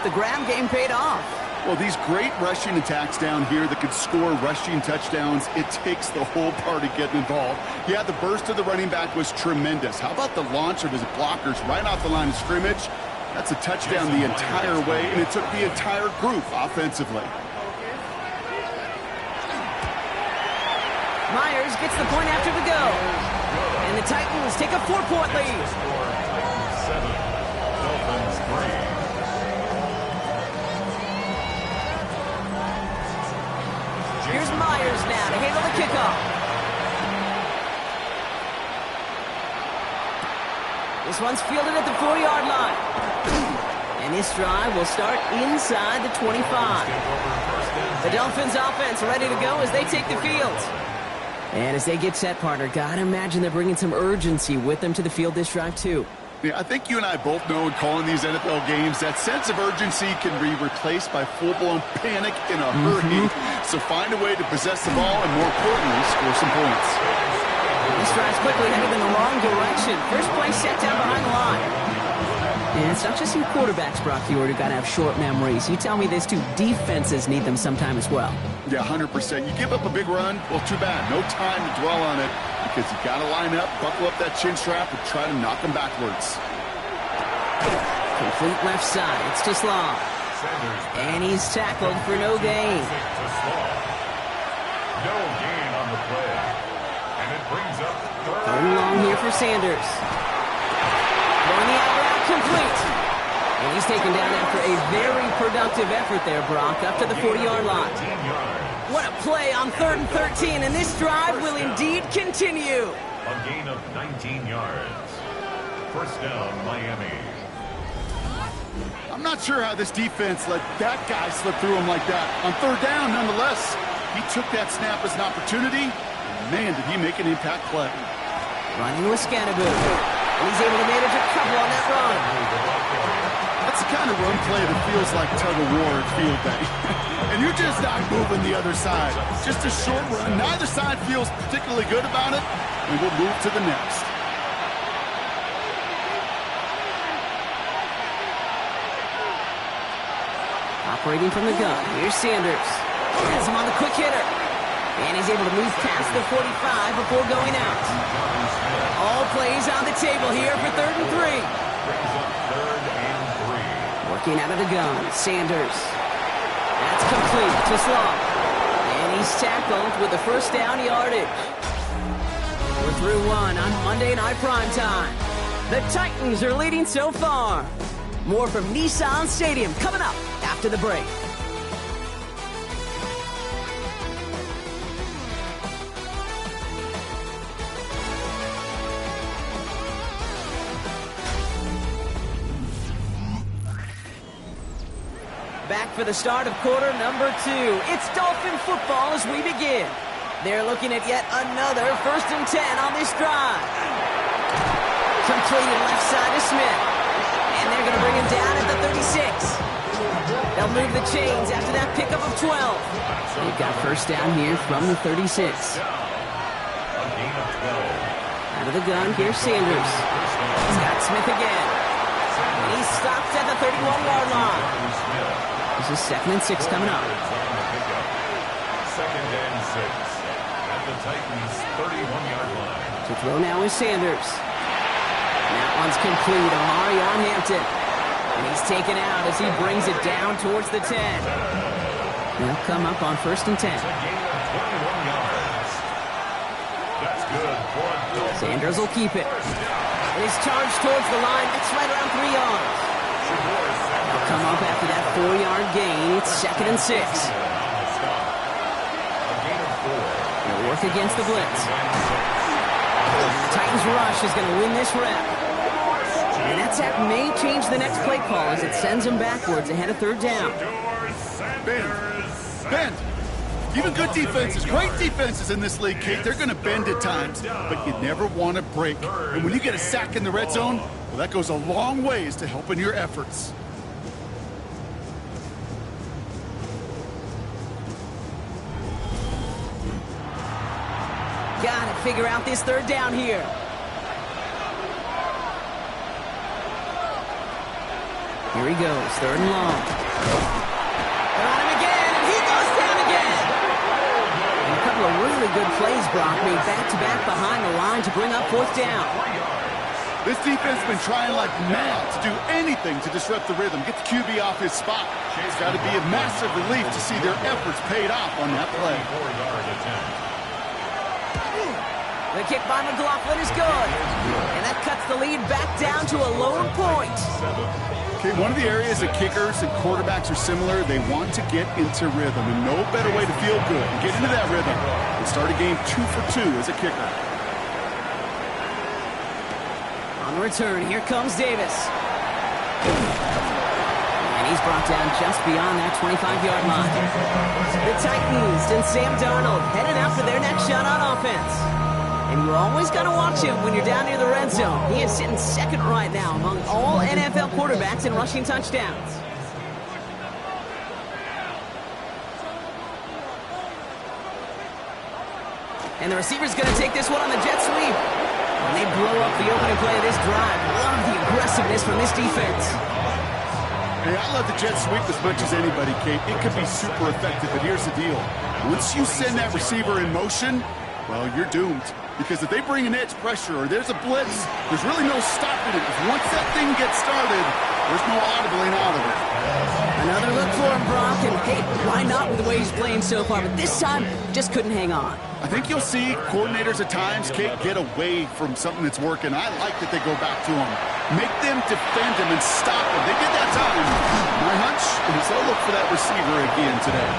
The ground game paid off. Well, these great rushing attacks down here that could score rushing touchdowns, it takes the whole party getting involved. Yeah, the burst of the running back was tremendous. How about the launch of his blockers right off the line of scrimmage? That's a touchdown the entire way, and it took the entire group offensively. Myers gets the point after the go. And the Titans take a 4-point lead. Here's Myers now to handle the kickoff. This one's fielded at the 40-yard line. And this drive will start inside the 25. The Dolphins offense ready to go as they take the field. And as they get set, partner, gotta imagine they're bringing some urgency with them to the field this drive, too. Yeah, I think you and I both know in calling these NFL games that sense of urgency can be replaced by full-blown panic in a hurry. So find a way to possess the ball and, more importantly, score some points. This drive's quickly headed in the wrong direction. First play set down behind the line. And it's not just some quarterbacks, Brock Huard, who got to have short memories. You tell me this, too. Defenses need them sometime as well. Yeah, 100%. You give up a big run, well, too bad. No time to dwell on it because you got to line up, buckle up that chin strap, and try to knock them backwards. Complete left side. It's to Slaw. And he's tackled for no gain. No gain on the play. And it brings up third and long here for Sanders. Throwing the out route complete. And he's taken down after a very productive effort there, Brock, up to the 40-yard line. What a play on 3rd and 13, and this drive will indeed continue. A gain of 19 yards. First down, Miami. I'm not sure how this defense let that guy slip through him like that. On 3rd down, nonetheless, he took that snap as an opportunity. And man, did he make an impact play. Running with Scannaboo. And he's able to manage a couple on that run. That's the kind of run play that feels like tug-of-war at field day. And you're just not moving the other side. Just a short run. Neither side feels particularly good about it. And we'll move to the next. Operating from the gun. Here's Sanders. Has him on the quick hitter. And he's able to move past the 45 before going out. All plays on the table here for 3rd and 3. Working out of the gun. Sanders. That's complete to Slaw. And he's tackled with the first down yardage. We're through one on Monday Night Primetime. The Titans are leading so far. More from Nissan Stadium coming up after the break. Back for the start of quarter number 2. It's Dolphin football as we begin. They're looking at yet another 1st and 10 on this drive. Completed left side to Smith. And they're going to bring him down at the 36. They'll move the chains after that pickup of 12. They've got first down here from the 36. Out of the gun, here's Sanders. He's got Smith again. And he stops at the 31-yard line. This is 2nd and 6 coming up. 2nd and 6 at the Titans' 31-yard line. To throw now is Sanders. That one's complete. Amari on Hampton. And he's taken out as he brings it down towards the 10. They'll come up on 1st and 10. That's good. Sanders will keep it. And he's charged towards the line. That's right around 3 yards. They'll come up after that 4-yard gain. It's 2nd and 6. They'll work against the blitz. The Titans rush is going to win this rep. And that sack may change the next play call as it sends them backwards ahead of 3rd down. Bend. Even good defenses, great defenses in this league, Kate, they're going to bend at times, but you never want to break. And when you get a sack in the red zone, well, that goes a long ways to helping your efforts. Got to figure out this 3rd down here. Here he goes, 3rd and long. They're on him again, and he goes down again. And a couple of really good plays, Brock, made back-to-back behind the line to bring up 4th down. This defense has been trying like mad to do anything to disrupt the rhythm, get the QB off his spot. It's got to be a massive relief to see their efforts paid off on that play. The kick by McLaughlin is good. And that cuts the lead back down to a lower point. Okay, one of the areas that kickers and quarterbacks are similar, they want to get into rhythm. And no better way to feel good and get into that rhythm than start a game 2 for 2 as a kicker. On the return, here comes Davis. And he's brought down just beyond that 25-yard line. The Titans and Sam Darnold headed out for their next shot on offense. And you always got to watch him when you're down near the red zone. He is sitting 2nd right now among all NFL quarterbacks in rushing touchdowns. And the receiver's going to take this one on the jet sweep. And they blow up the opening play of this drive. Love the aggressiveness from this defense. Hey, I love the jet sweep as much as anybody, Kate. It could be super effective, but here's the deal. Once you send that receiver in motion, well, you're doomed. Because if they bring an edge pressure or there's a blitz, there's really no stopping it. Because once that thing gets started, there's no audibling out of it. Another look for him, Brock. And hey, why not with the way he's playing so far? But this time, just couldn't hang on. I think you'll see coordinators at times, Kate, get away from something that's working. I like that they go back to him. Make them defend him and stop him. They did that time. My hunch is they'll look for that receiver again today.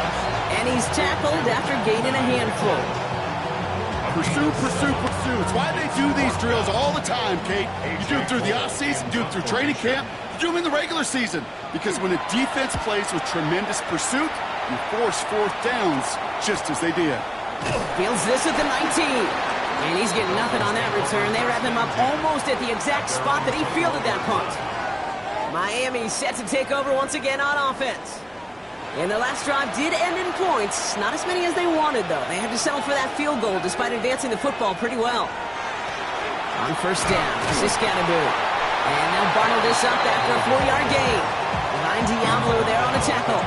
And he's tackled after gaining a handful. Pursue, pursue, pursue. It's why they do these drills all the time, Kate. You do them through the offseason, you do them through training camp, you do them in the regular season. Because when a defense plays with tremendous pursuit, you force 4th downs just as they did. Fields this at the 19. And he's getting nothing on that return. They wrap him up almost at the exact spot that he fielded that punt. Miami set to take over once again on offense. And their last drive did end in points. Not as many as they wanted, though. They had to settle for that field goal despite advancing the football pretty well. On 1st down, this is Scatterboo. And they'll bundle this up after a 4-yard gain. Behind Diablo there on the tackle.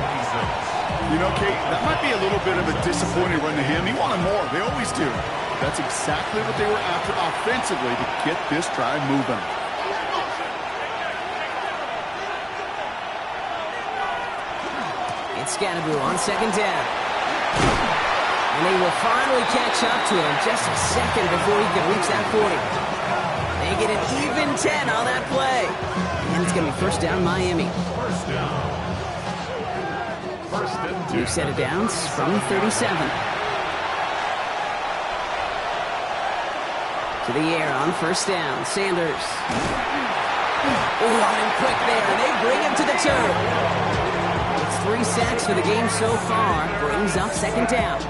You know, Kate, that might be a little bit of a disappointing run to him. He wanted more. They always do. That's exactly what they were after offensively to get this drive moving. It's Scatterboo on 2nd down. And they will finally catch up to him just a second before he can reach that 40. They get an even 10 on that play. And it's going to be 1st down Miami. 2 set of downs from 37. To the air on 1st down. Sanders. Oh, on him quick there. And they bring him to the turf. 3 sacks for the game so far. Brings up 2nd down.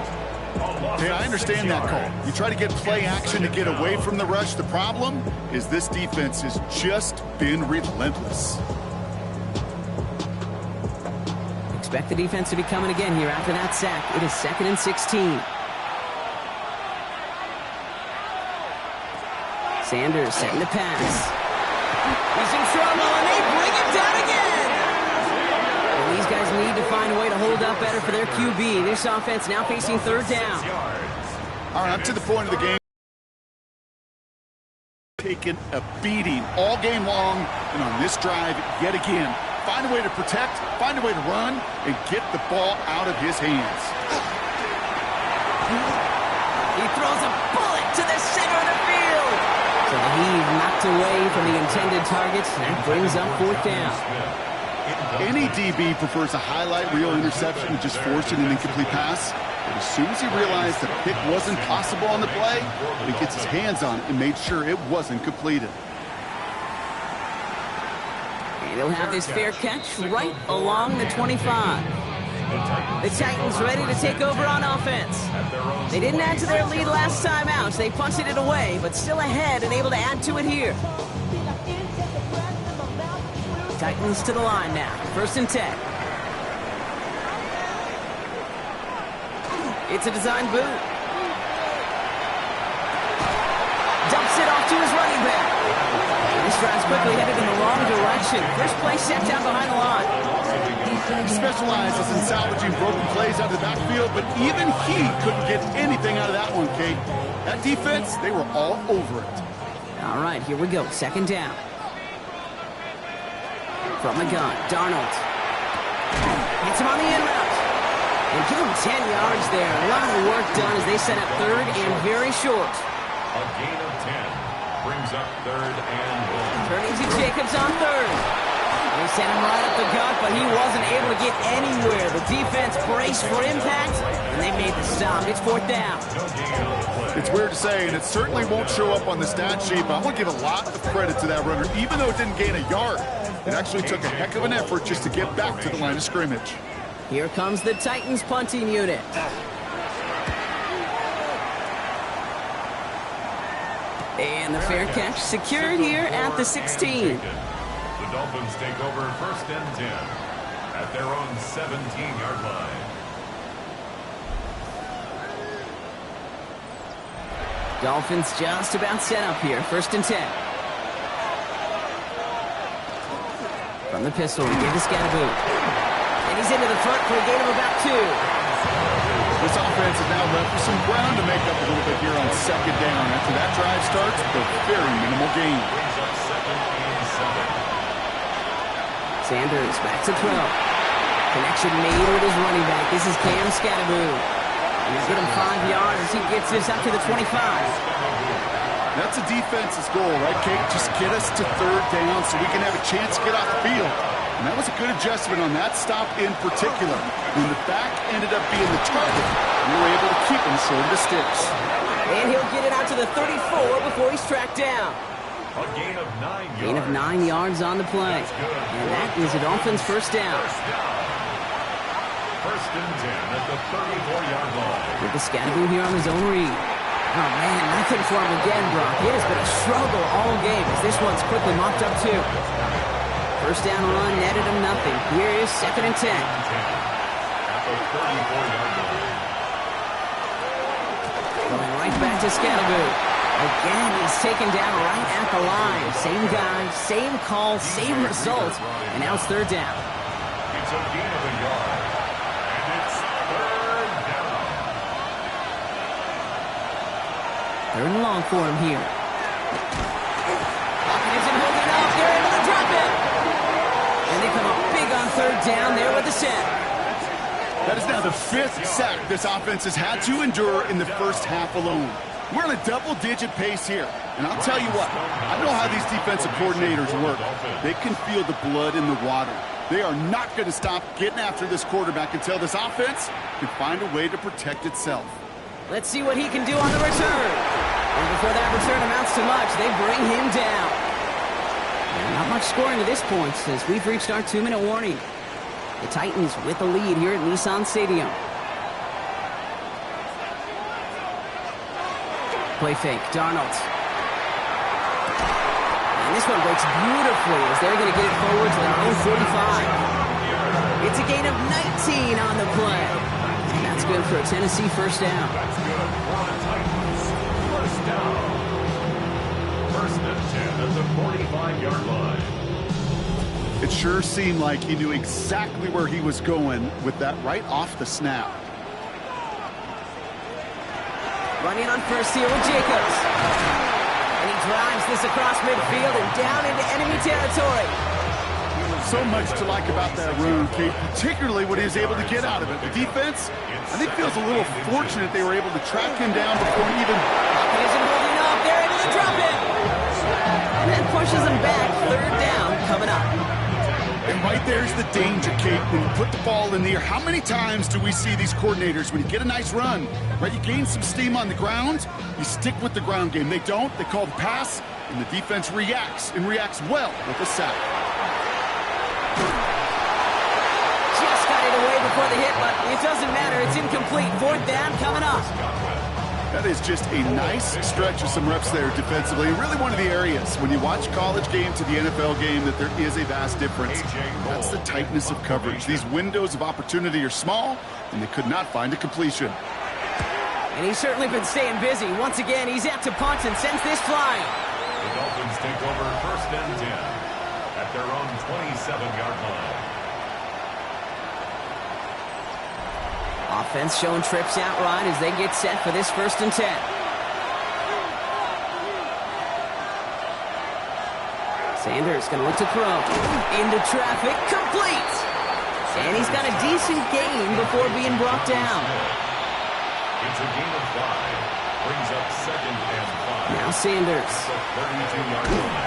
Hey, I understand that call. You try to get play action to get away from the rush. The problem is this defense has just been relentless. Expect the defense to be coming again here after that sack. It is 2nd and 16. Sanders setting the pass. He's in trouble, and they bring him down again. And these guys need to find a way to hold up better for their QB. This offense now facing 3rd down. All right, up to the point of the game. Taken a beating all game long, and on this drive, yet again, find a way to protect, find a way to run, and get the ball out of his hands. He throws a bullet to the center of the field. So the heave knocked away from the intended target. That brings up 4th down. Any DB prefers a highlight reel interception to just forcing an incomplete pass. But as soon as he realized the pick wasn't possible on the play, he gets his hands on it and made sure it wasn't completed. And he'll have his fair catch right along the 25. The Titans ready to take over on offense. They didn't add to their lead last time out. They punted it away, but still ahead and able to add to it here. Titans to the line now. 1st and 10. It's a design boot. Dumps it off to his running back. This This drive's quickly headed in the wrong direction. First play set down behind the line. He specializes in salvaging broken plays out of the backfield, but even he couldn't get anything out of that one, Kate. That defense, they were all over it. All right, here we go. Second down. From the gun, Darnold. Hits him on the in route. And give him 10 yards there. A lot of work done as they set up third and very short. A gain of 10 brings up 3rd and 1. Turning to Jacobs on third. They sent him right up the gut, but he wasn't able to get anywhere. The defense braced for impact, and they made the stop. It's 4th down. No gain on the play. It's weird to say, and it certainly won't show up on the stat sheet, but I want to give a lot of credit to that runner. Even though it didn't gain a yard, it actually took a heck of an effort just to get back to the line of scrimmage. Here comes the Titans punting unit. And the fair catch secured here at the 16. The Dolphins take over 1st and 10 at their own 17-yard line. Dolphins just about set up here. 1st and 10. From the pistol, he gave the Scatterboot. And he's into the front for a gain of about 2. This offense is now left with some ground to make up a little bit here on 2nd down. After that drive starts, a very minimal gain. Brings up 2nd and 7. Sanders back to throw. Connection made with his running back. This is Cam Scatterboot. And he'll get him 5 yards as he gets this up to the 25. That's a defense's goal, right, Kate? Just get us to 3rd down so we can have a chance to get off the field. And that was a good adjustment on that stop in particular. When the back ended up being the target, we were able to keep him short of the sticks. And he'll get it out to the 34 before he's tracked down. A gain of 9 yards. Gain of 9 yards on the play. And that is a Dolphins 1st down. 1st and 10 at the 34-yard line. With the Scatterboot here on his own read. Oh, man, nothing for him again, Brock. It has been a struggle all game as this one's quickly mopped up, too. 1st down run netted him nothing. Here is 2nd and 10. At the 34-yard line. Going right back to Scatterboot. Again, he's taken down right at the line. Same guy, same call, same result. And now it's 3rd down. It's a gain of a yard. And it's 3rd down. 3rd and long for him here. Hawkinson holding up. They're able to drop it. And they come up big on 3rd down there with the sack. That is now the 5th sack this offense has had to endure in the first half alone. We're on a double-digit pace here. And I'll tell you what, I know how these defensive coordinators work. They can feel the blood in the water. They are not going to stop getting after this quarterback until this offense can find a way to protect itself. Let's see what he can do on the return. And before that return amounts to much, they bring him down. And not much scoring to this point as we've reached our 2-minute warning. The Titans with the lead here at Nissan Stadium. Play fake, Darnold. And this one breaks beautifully as they're going to get it forward to their own 45. It's a gain of 19 on the play. And that's good for a Tennessee 1st down. That's good for the Titans. 1st down. 1st and 10 at the 45-yard line. It sure seemed like he knew exactly where he was going with that right off the snap. Running on 1st here with Jacobs. And he drives this across midfield and down into enemy territory. So much to like about that run, Kate, particularly what he was able to get out of it. The defense, I think, feels a little fortunate they were able to track him down before he even... Isn't holding up. They're able to drop it. And that pushes him back. 3rd down coming up. And right there's the danger, Kate. When you put the ball in the air, how many times do we see these coordinators, when you get a nice run, right, you gain some steam on the ground, you stick with the ground game. They don't. They call the pass, and the defense reacts, and reacts well with a sack. Just got it away before the hit, but it doesn't matter. It's incomplete. 4th down coming up. That is just a nice stretch of some reps there defensively. Really one of the areas, when you watch college game to the NFL game, that there is a vast difference. That's the tightness of coverage. These windows of opportunity are small, and they could not find a completion. And he's certainly been staying busy. Once again, he's out to punt and sends this flying. The Dolphins take over 1st and 10 at their own 27-yard line. Offense showing trips out right as they get set for this 1st and 10. Sanders going to look to throw. Into traffic, complete! And he's got a decent gain before being brought down. It's a gain of 5. Brings up 2nd and 5. Now Sanders. 32-yard line.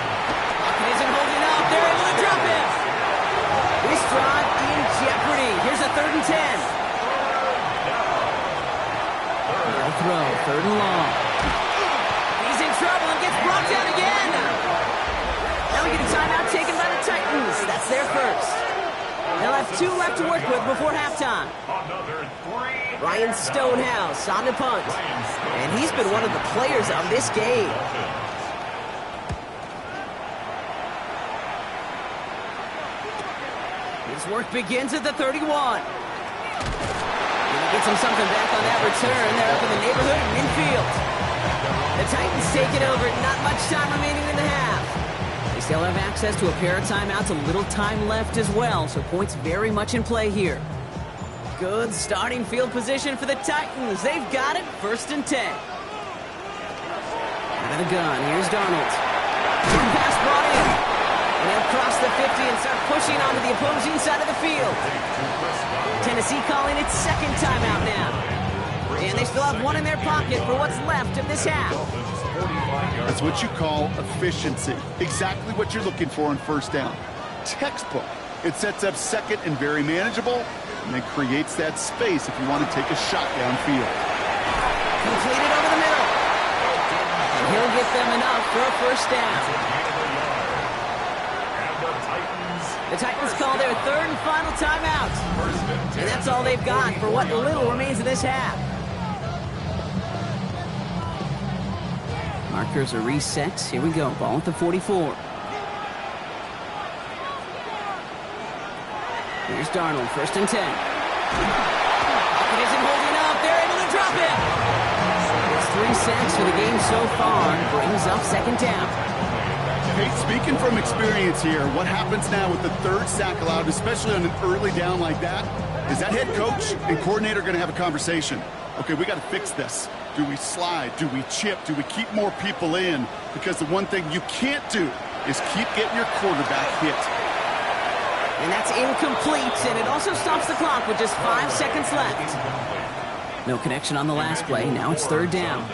He isn't holding up. They're able to drop it. This drive in jeopardy. Here's a 3rd and 10. They'll throw. 3rd and long. He's in trouble and gets brought down again. Now we get a timeout taken by the Titans. That's their first. They'll have 2 left to work with before halftime. Another 3. Ryan Stonehouse on the punt. And he's been one of the players of this game. His work begins at the 31. Gets him something back on that return. They're up in the neighborhood of midfield. The Titans take it over. Not much time remaining in the half. They still have access to a pair of timeouts. A little time left as well, so points very much in play here. Good starting field position for the Titans. They've got it. 1st and 10. Out of the gun. Here's Darnold. Pass brought in. And they'll cross the 50 and start pushing onto the opposing side of the field. Tennessee calling its 2nd timeout now. And they still have 1 in their pocket for what's left of this half. That's what you call efficiency. Exactly what you're looking for on 1st down. Textbook. It sets up 2nd and very manageable, and then creates that space if you want to take a shot downfield. Completed over the middle. And he'll get them enough for a 1st down. The Titans call their 3rd and final timeout. And that's all they've got for what little remains of this half. Markers are reset. Here we go. Ball at the 44. Here's Darnold. 1st and 10. It isn't holding up. They're able to drop it. It's 3 sacks for the game so far. Brings up 2nd down. Hey, speaking from experience here, what happens now with the 3rd sack allowed, especially on an early down like that, is that head coach and coordinator going to have a conversation. Okay, we got to fix this. Do we slide? Do we chip? Do we keep more people in? Because the one thing you can't do is keep getting your quarterback hit. And that's incomplete, and it also stops the clock with just 5 seconds left. No connection on the last play. Now it's 3rd down.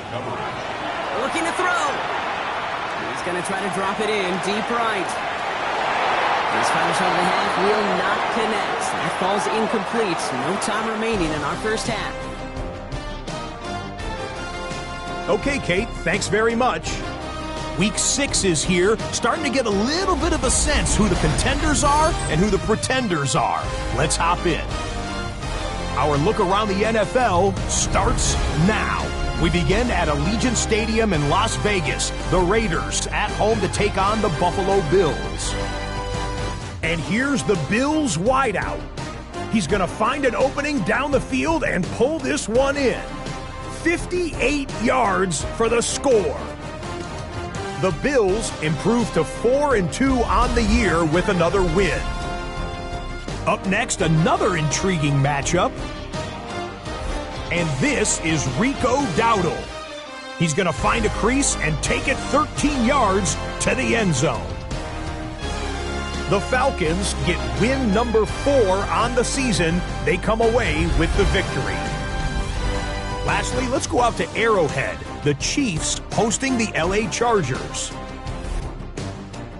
Looking to throw. He's going to try to drop it in deep right. This final shot of the half will not connect. That falls incomplete. No time remaining in our 1st half. Okay, Kate, thanks very much. Week 6 is here, starting to get a little bit of a sense who the contenders are and who the pretenders are. Let's hop in. Our look around the NFL starts now. We begin at Allegiant Stadium in Las Vegas. The Raiders at home to take on the Buffalo Bills. And here's the Bills wideout. He's going to find an opening down the field and pull this one in. 58 yards for the score. The Bills improve to 4-2 on the year with another win. Up next, another intriguing matchup. And this is Rico Dowdle. He's going to find a crease and take it 13 yards to the end zone. The Falcons get win number 4 on the season. They come away with the victory. Lastly, let's go out to Arrowhead. The Chiefs hosting the LA Chargers.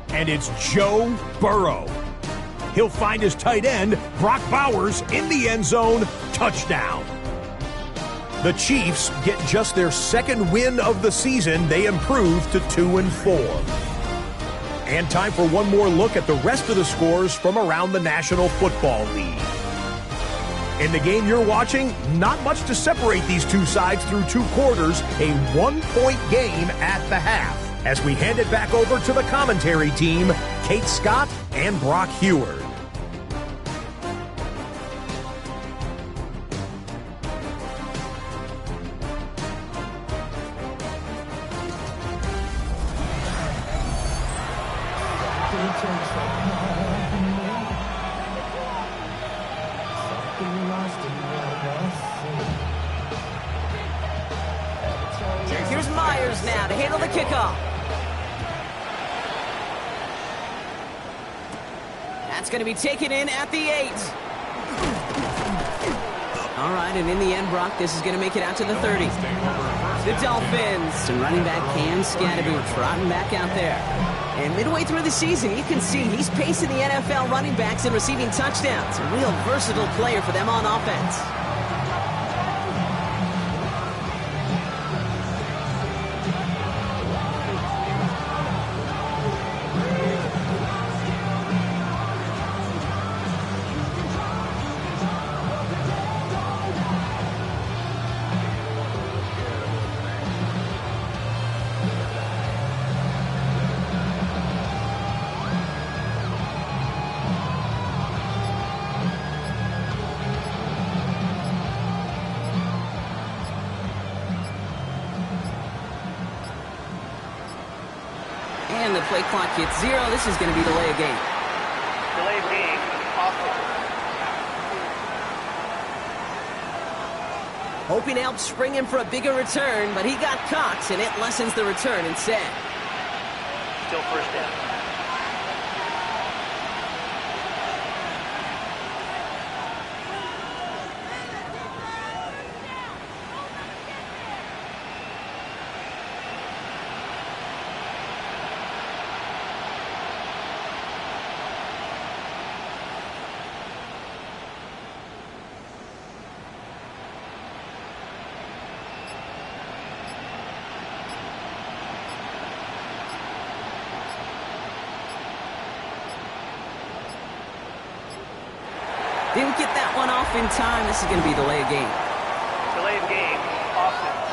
And it's Joe Burrow. He'll find his tight end, Brock Bowers, in the end zone. Touchdown. The Chiefs get just their 2nd win of the season. They improve to 2-4. And time for one more look at the rest of the scores from around the National Football League. In the game you're watching, not much to separate these two sides through 2 quarters, a 1-point game at the half. As we hand it back over to the commentary team, Kate Scott and Brock Heward. Here's Myers now to handle the kickoff. That's going to be taken in at the 8. All right, and in the end, Brock, this is going to make it out to the 30. The Dolphins and running back Cam Scatterboot trotting back out there. And midway through the season, you can see he's pacing the NFL running backs and receiving touchdowns. A real versatile player for them on offense. And the play clock hits 0. This is going to be delay of game. Delay of game. Offense. Hoping to help spring him for a bigger return, but he got Cox, and it lessens the return instead. Still first down. Didn't get that one off in time. This is going to be delay of game. Delay of game. Offense.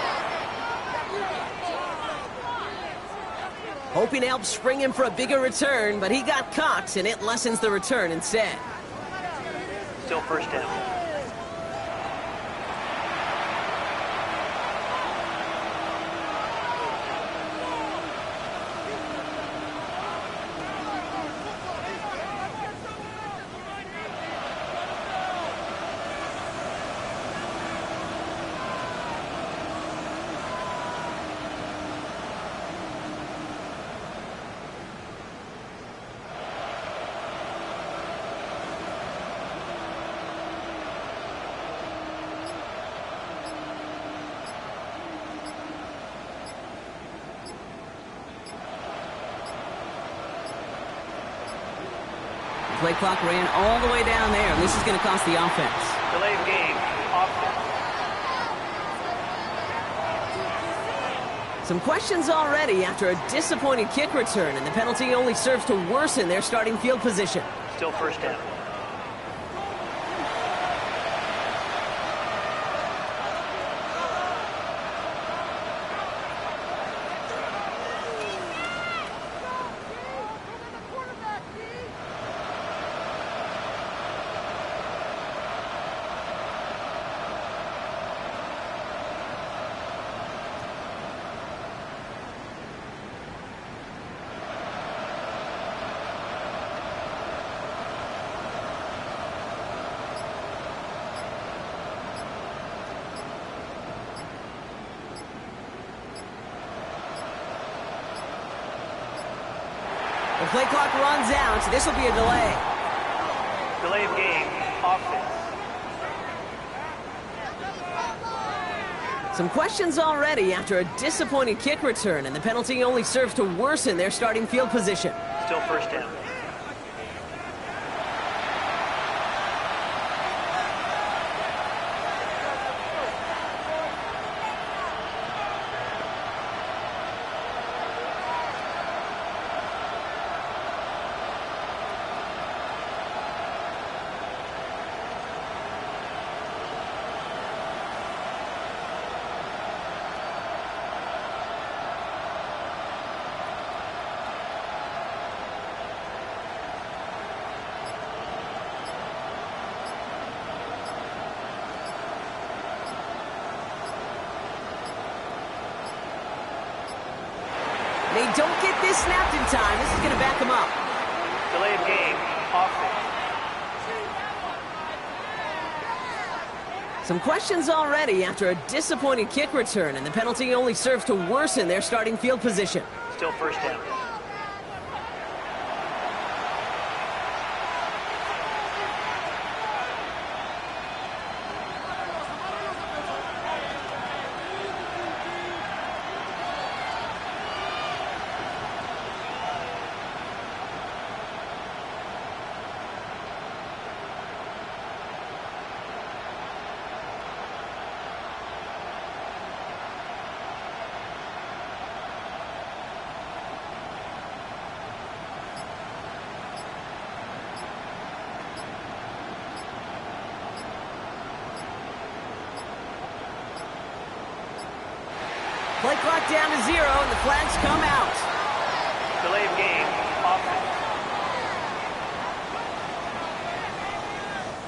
Hoping to help spring him for a bigger return, but he got Cox, and it lessens the return instead. Still first down. Play clock ran all the way down there. This is going to cost the offense. Delay of game. Offense. Some questions already after a disappointing kick return, and the penalty only serves to worsen their starting field position. Still first down. The play clock runs out, so this will be a delay. Delay of game. Offense. Some questions already after a disappointing kick return, and the penalty only serves to worsen their starting field position. Still first down. They don't get this snapped in time. This is going to back them up. Delay of game. Offense. Some questions already after a disappointing kick return, and the penalty only serves to worsen their starting field position. Still first down. Play clock down to 0, and the flags come out. Delay of game, offense.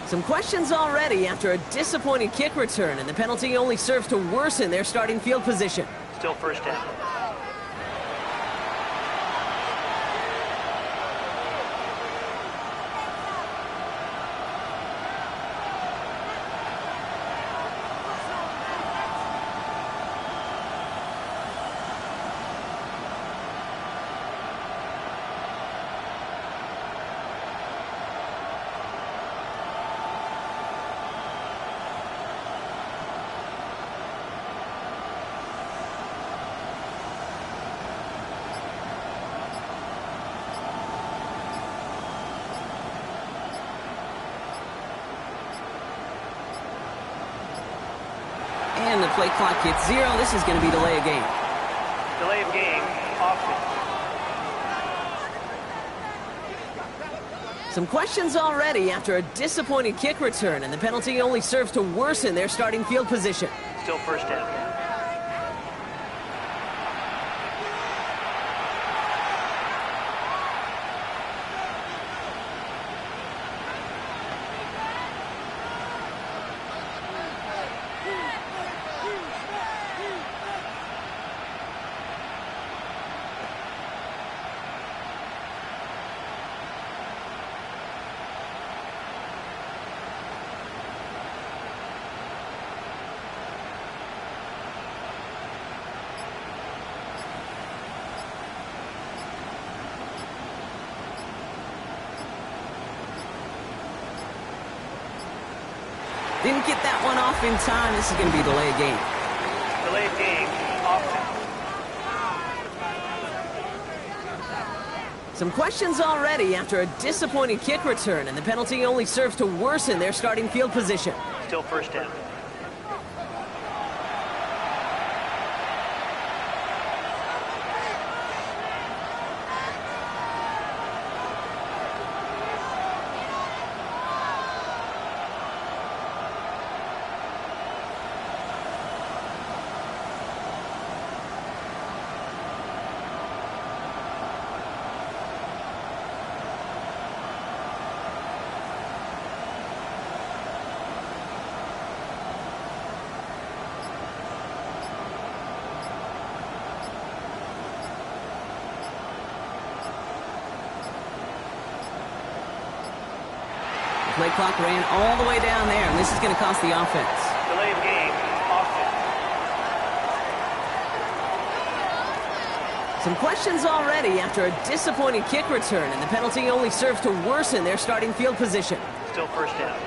Some questions already after a disappointing kick return, and the penalty only serves to worsen their starting field position. Still first down. And the play clock hits 0. This is going to be delay of game. Delay of game, offense. Some questions already after a disappointing kick return, and the penalty only serves to worsen their starting field position. Still first down. Didn't get that one off in time. This is going to be delay of game. Delay of game, offense. Some questions already after a disappointing kick return, and the penalty only serves to worsen their starting field position. Still first down. Play clock ran all the way down there, and this is going to cost the offense. Delay of game, offense. Some questions already after a disappointing kick return, and the penalty only serves to worsen their starting field position. Still first down.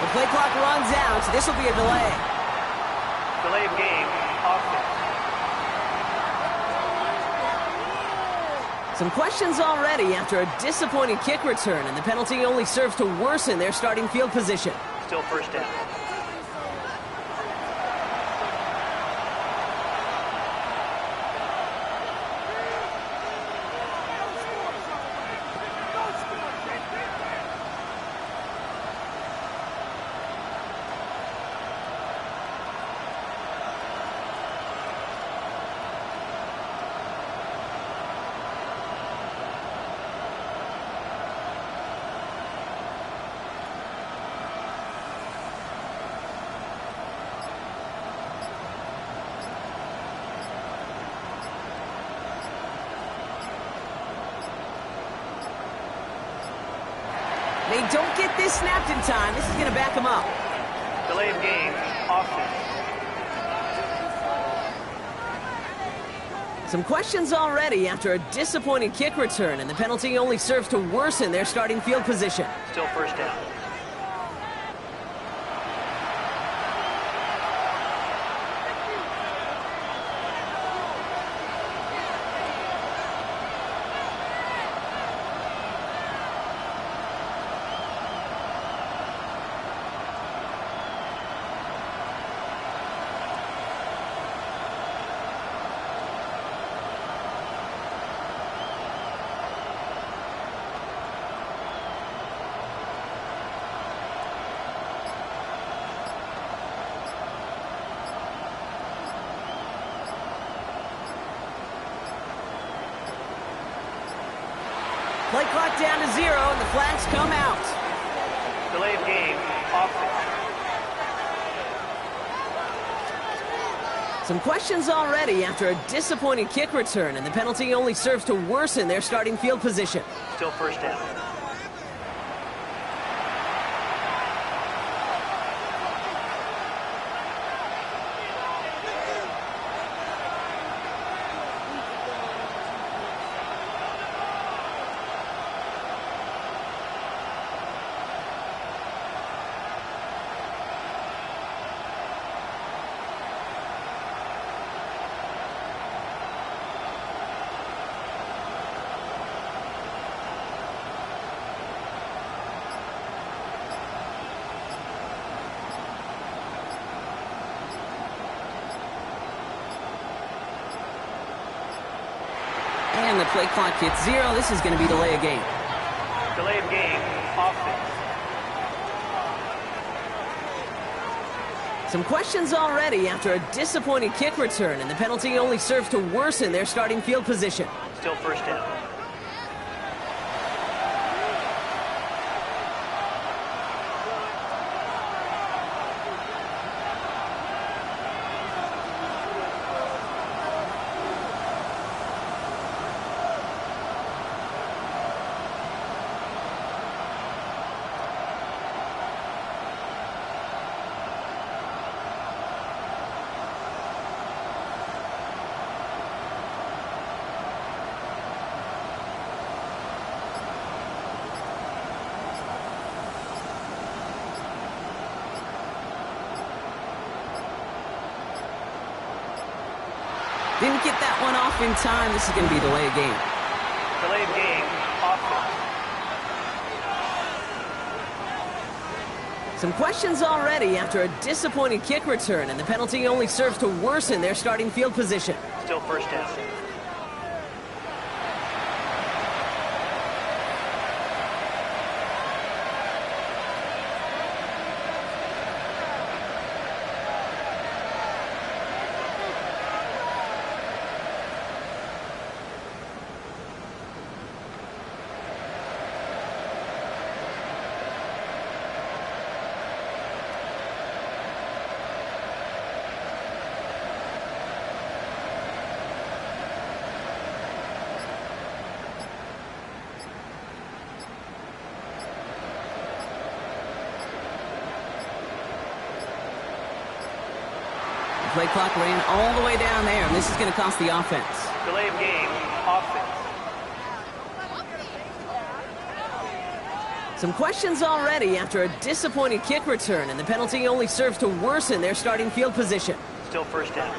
The play clock runs out, so this will be a delay. Delay of game, offense. Some questions already after a disappointing kick return, and the penalty only serves to worsen their starting field position. Still first down. They don't get this snapped in time. This is going to back them up. Delay of game, offense. Some questions already after a disappointing kick return, and the penalty only serves to worsen their starting field position. Still first down. Play clock down to 0, and the flags come out. Delay of game, offense. Some questions already after a disappointing kick return, and the penalty only serves to worsen their starting field position. Still first down. And the play clock hits 0. This is going to be delay of game. Delay of game, offense. Some questions already after a disappointing kick return, and the penalty only serves to worsen their starting field position. Still first down. Didn't get that one off in time. This is going to be delay of game. Delay of game, offense. Some questions already after a disappointing kick return, and the penalty only serves to worsen their starting field position. Still first down. Play clock ran all the way down there, and this is going to cost the offense. Delay of game, offense. Some questions already after a disappointing kick return, and the penalty only serves to worsen their starting field position. Still first down.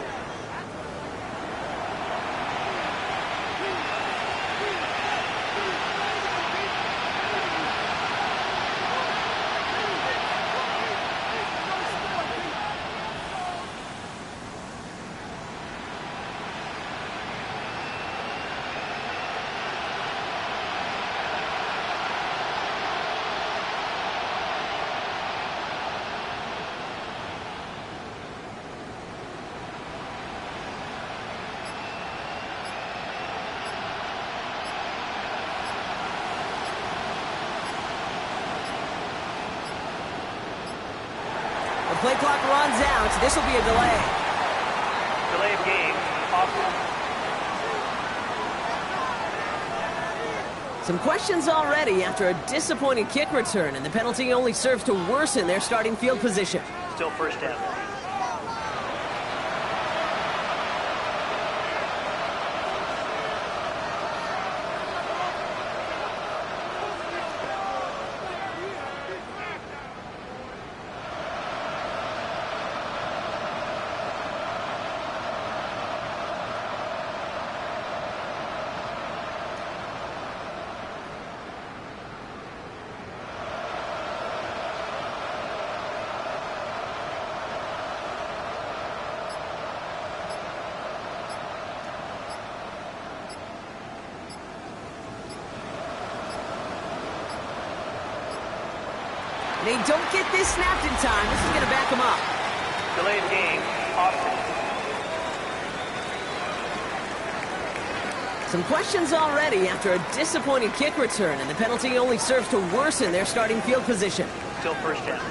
The play clock runs out. This will be a delay. Delay of game, offense. Some questions already after a disappointing kick return, and the penalty only serves to worsen their starting field position. Still first down. They don't get this snapped in time. This is going to back them up. Delayed game, offense. Some questions already after a disappointing kick return, and the penalty only serves to worsen their starting field position. Still first down.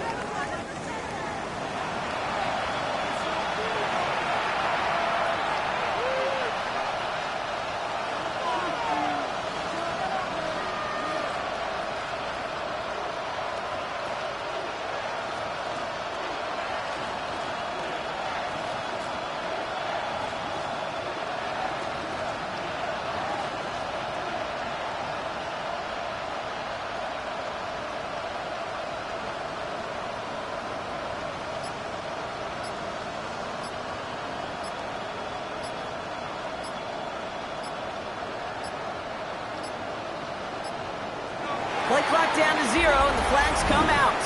Play clock down to 0, and the flags come out.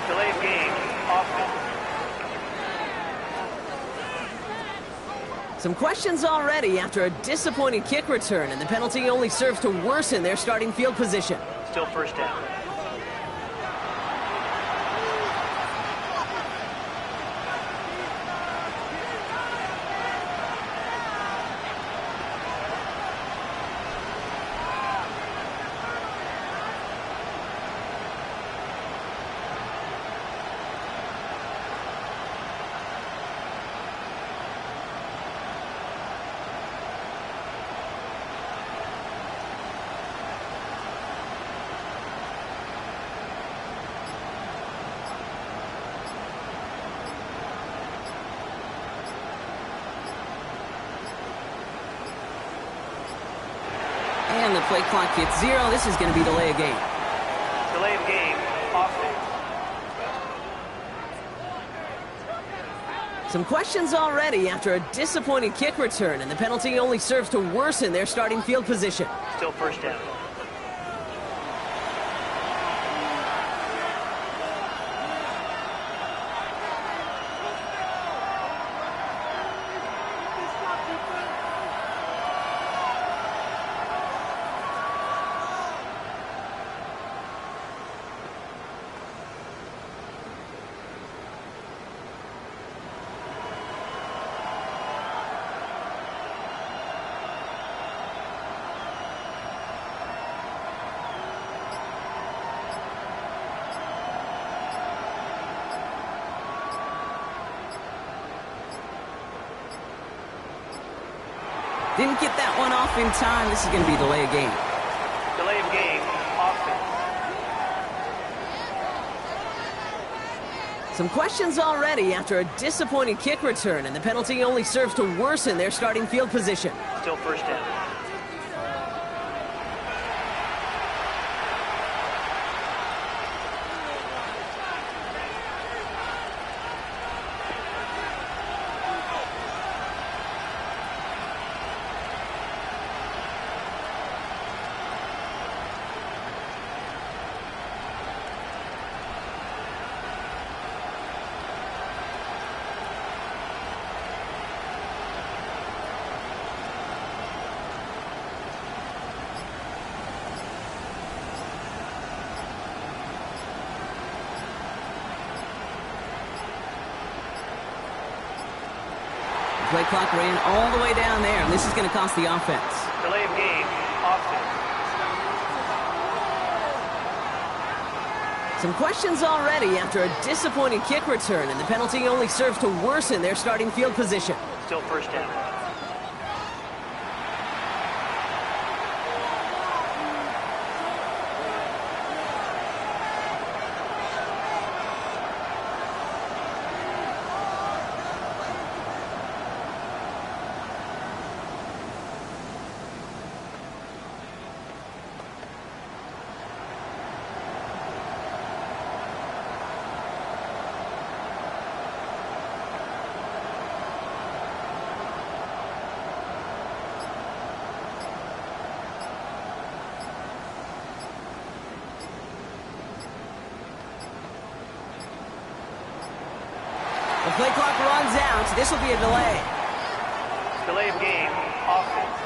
Delayed game, offense. Some questions already after a disappointing kick return, and the penalty only serves to worsen their starting field position. Still first down. And the play clock hits 0. This is going to be delay of game. Delayed game, offense. Some questions already after a disappointing kick return, and the penalty only serves to worsen their starting field position. Still first down. Didn't get that one off in time. This is going to be delay of game. Delay of game, offense. Some questions already after a disappointing kick return, and the penalty only serves to worsen their starting field position. Still first down. Play clock ran all the way down there, and this is going to cost the offense. Delay of game, offense. Some questions already after a disappointing kick return, and the penalty only serves to worsen their starting field position. Still first down. Play clock runs out. This will be a delay. Delay of game, offense.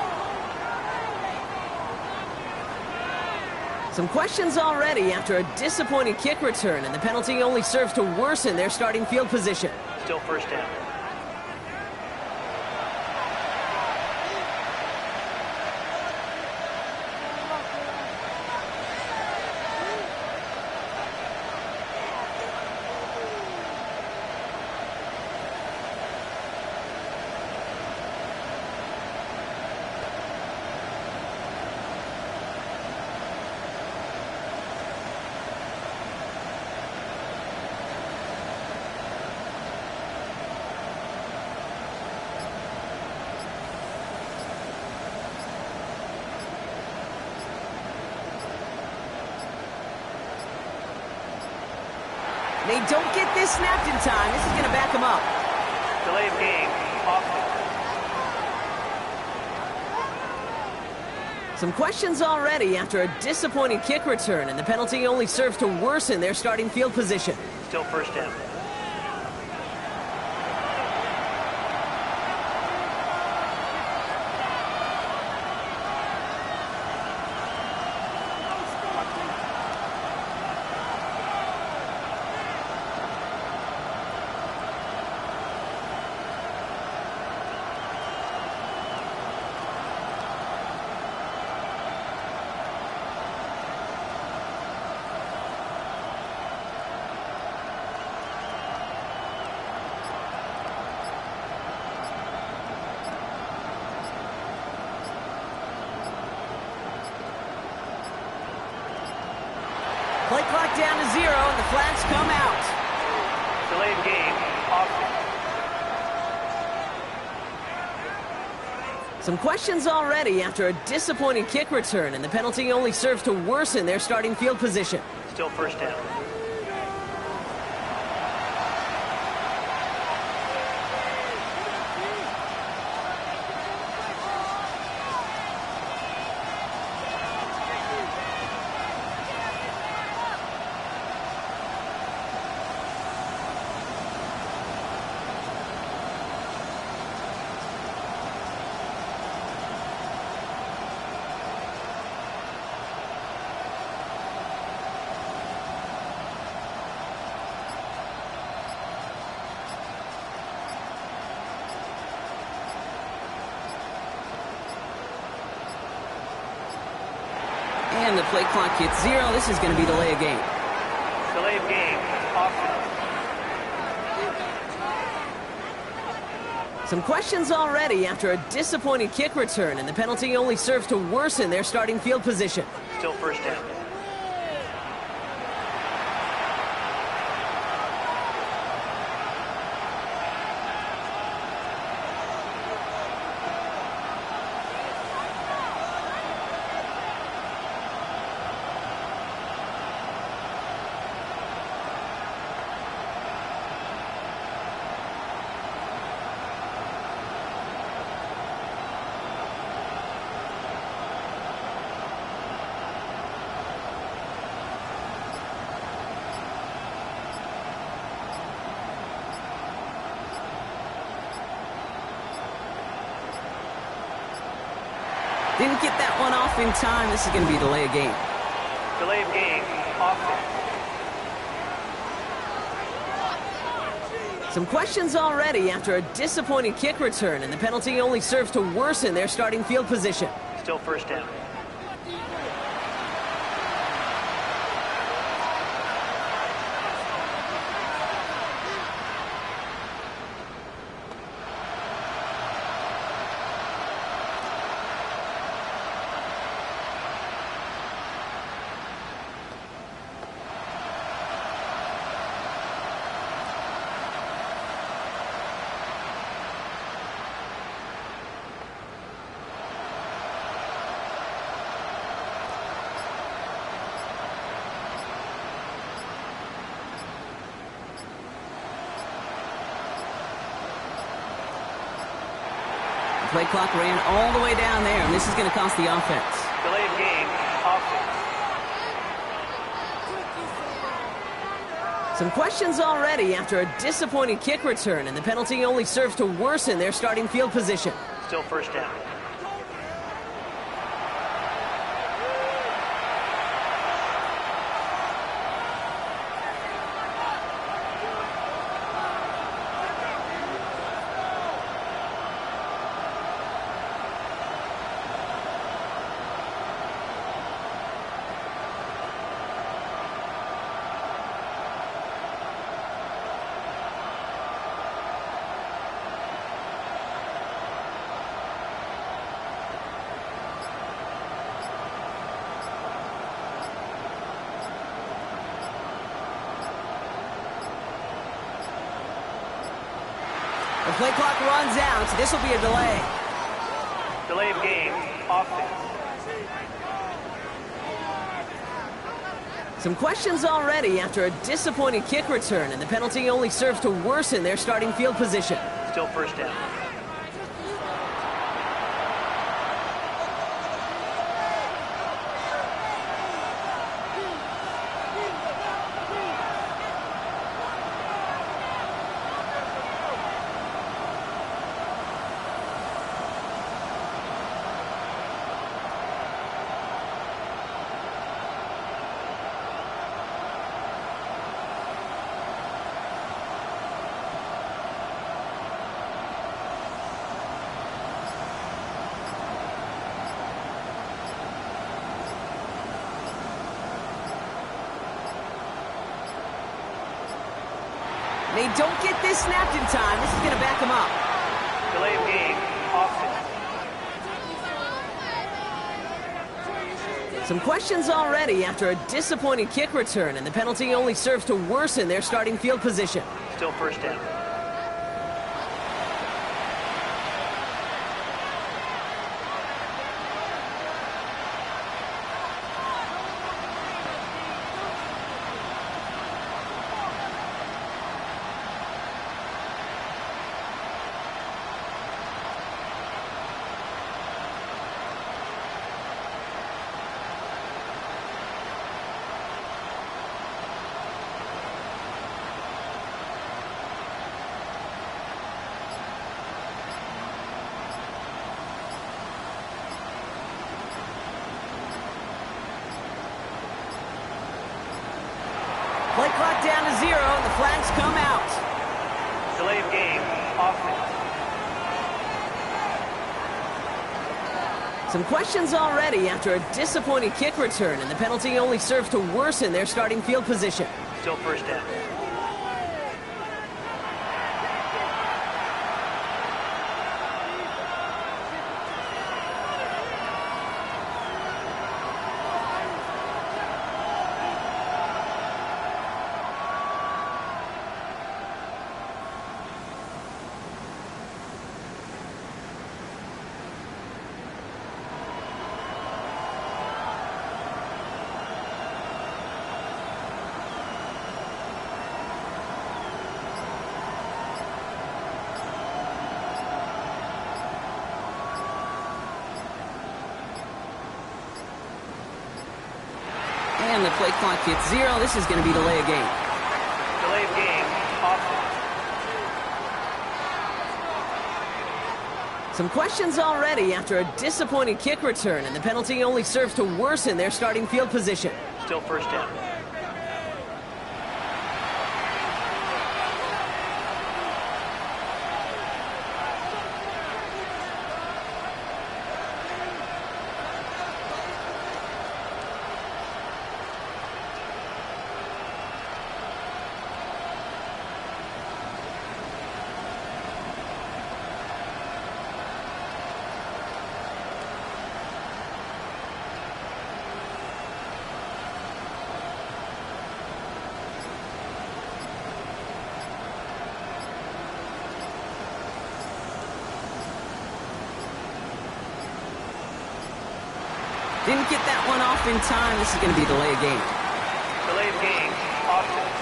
Some questions already after a disappointing kick return, and the penalty only serves to worsen their starting field position. Still first down. They don't get this snapped in time. This is going to back them up. Delay of game, offense. Some questions already after a disappointing kick return, and the penalty only serves to worsen their starting field position. Still first down. Play clock down to 0, and the flags come out. Delay of game, offense. Some questions already after a disappointing kick return, and the penalty only serves to worsen their starting field position. Still first down. And the play clock hits 0. This is going to be delay of game. Delay of game, offense. Some questions already after a disappointing kick return, and the penalty only serves to worsen their starting field position. Still first down. Didn't get that one off in time. This is going to be delay of game. Delay of game, offense. Some questions already after a disappointing kick return, and the penalty only serves to worsen their starting field position. Still first down. Play clock ran all the way down there, and this is going to cost the offense. Delay of game, offense. Some questions already after a disappointing kick return, and the penalty only serves to worsen their starting field position. Still first down. The play clock runs out. This will be a delay. Delay of game. Offense. Some questions already after a disappointing kick return, and the penalty only serves to worsen their starting field position. Still first down. They don't get this snapped in time. This is going to back them up. Delay of game. Offense. Some questions already after a disappointing kick return, and the penalty only serves to worsen their starting field position. Still first down. Play clock down to 0, and the flags come out. Delay of game. Offense. Some questions already after a disappointing kick return, and the penalty only serves to worsen their starting field position. Still first down. And the play clock hits 0. This is going to be delay of game. Delay of game. Offense. Some questions already after a disappointing kick return, and the penalty only serves to worsen their starting field position. Still first down. Didn't get that one off in time. This is going to be delay of game. Delay of game. Offense.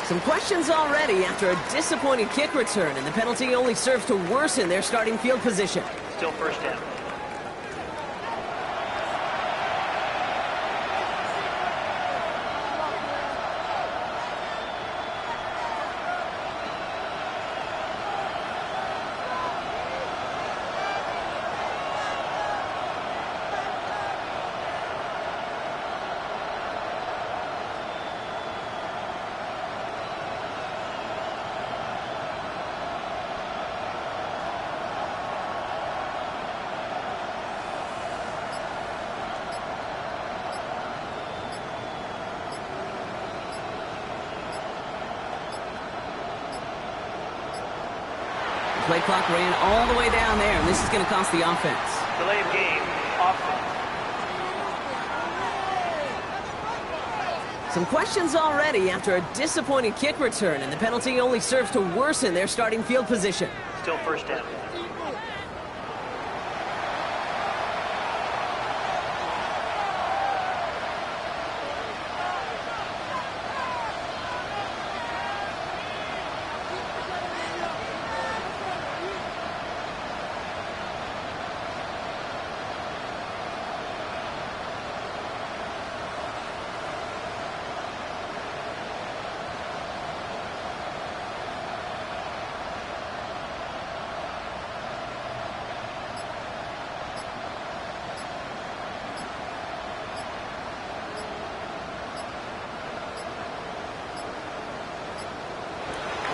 Some questions already after a disappointing kick return, and the penalty only serves to worsen their starting field position. Still first down. Play clock ran all the way down there, and this is going to cost the offense. Delay of game, offense. Some questions already after a disappointing kick return, and the penalty only serves to worsen their starting field position. Still first down.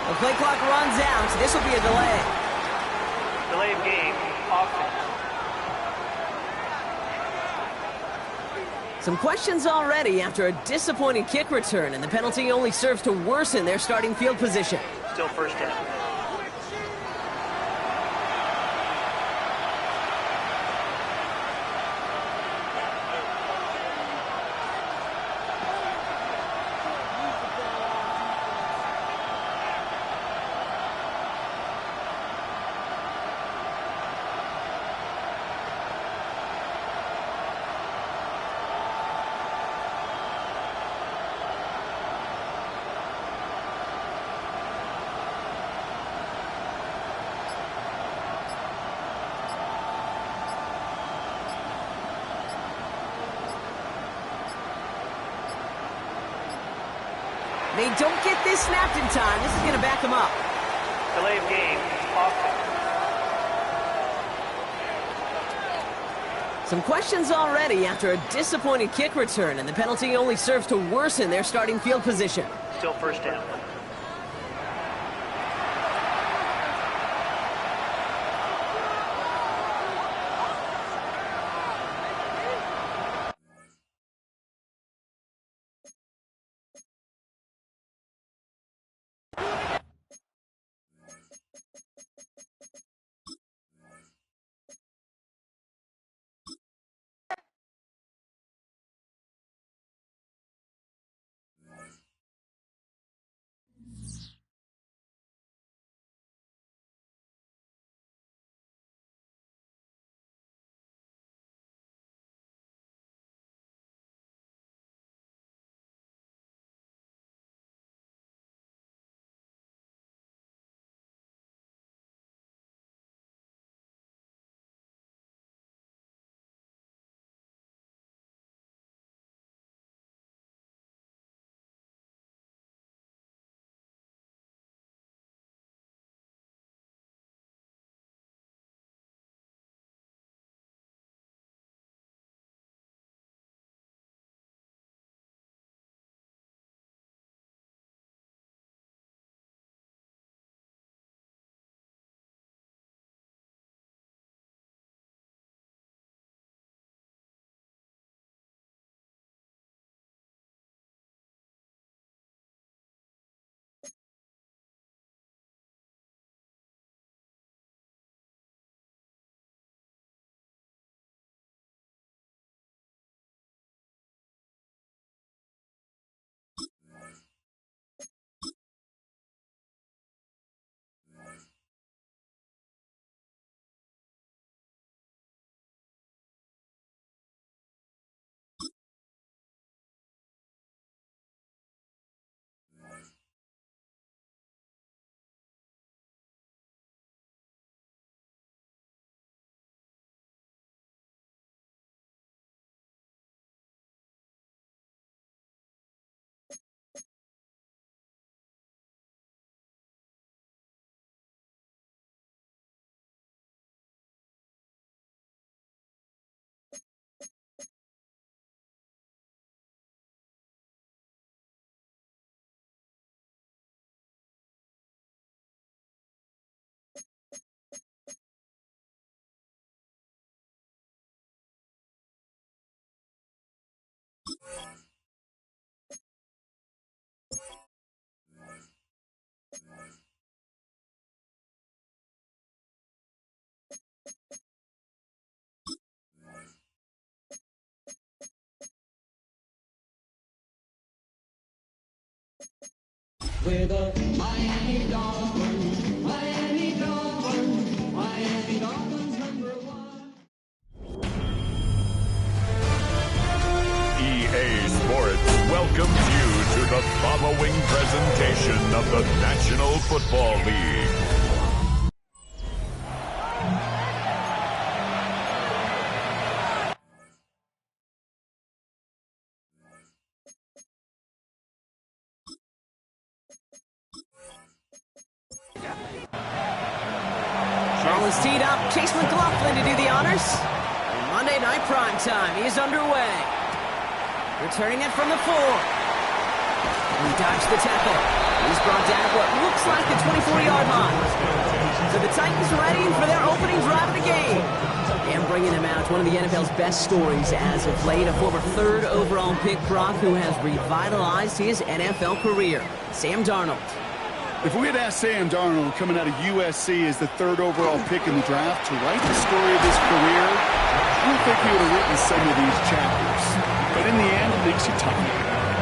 The play clock runs out, so this will be a delay. Delay of game, offense. Some questions already after a disappointing kick return, and the penalty only serves to worsen their starting field position. Still first down. They don't get this snapped in time. This is going to back them up. Delay of game, offense. Some questions already after a disappointing kick return, and the penalty only serves to worsen their starting field position. Still first down. with the Miami Dolphins. Miami Dolphins. Miami Dolphins #1. EA Sports welcomes you to the following presentation of the National Football League. Ball is teed up. Chase McLaughlin to do the honors. And Monday Night Prime Time is underway. Returning it from the 4. He dodged the tackle. He's brought down at what looks like the 24-yard line. So the Titans ready for their opening drive of the game. And bringing him out, one of the NFL's best stories as of late, a former 3rd overall pick, Brock, who has revitalized his NFL career. Sam Darnold. If we had asked Sam Darnold coming out of USC as the 3rd overall pick in the draft to write the story of his career, I don't think he would have written some of these chapters. But in the end, it makes you tougher.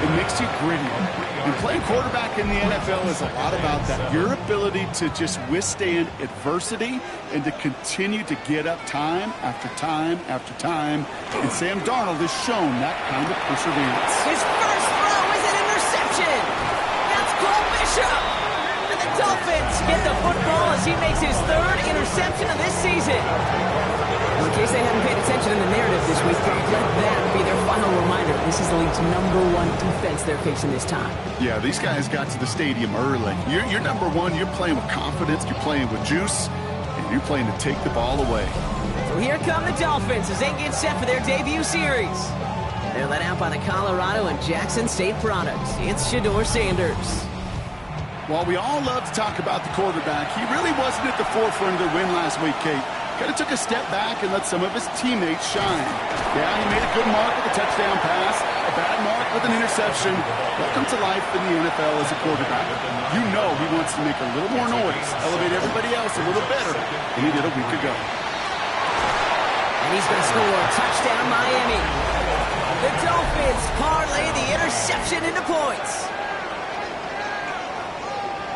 It makes you gritty. And playing quarterback in the NFL is a lot about that. Your ability to just withstand adversity and to continue to get up time after time after time. And Sam Darnold has shown that kind of perseverance. His first throw is an interception. That's Cole Bishop. And the Dolphins get the football as he makes his 3rd interception of this season. In case they haven't paid attention in the narrative this week, let that be their final reminder. This is the league's #1 defense they're facing this time. Yeah, these guys got to the stadium early. You're number 1. You're playing with confidence. You're playing with juice. And you're playing to take the ball away. So here come the Dolphins as they get set for their debut series. They're led out by the Colorado and Jackson State products. It's Shedeur Sanders. While we all love to talk about the quarterback, he really wasn't at the forefront of their win last week, Kate. Kind of took a step back and let some of his teammates shine. Yeah, he made a good mark with a touchdown pass, a bad mark with an interception. Welcome to life in the NFL as a quarterback. You know he wants to make a little more noise, elevate everybody else a little better than he did a week ago. And he's going to score. Touchdown, Miami. The Dolphins parlay the interception into points.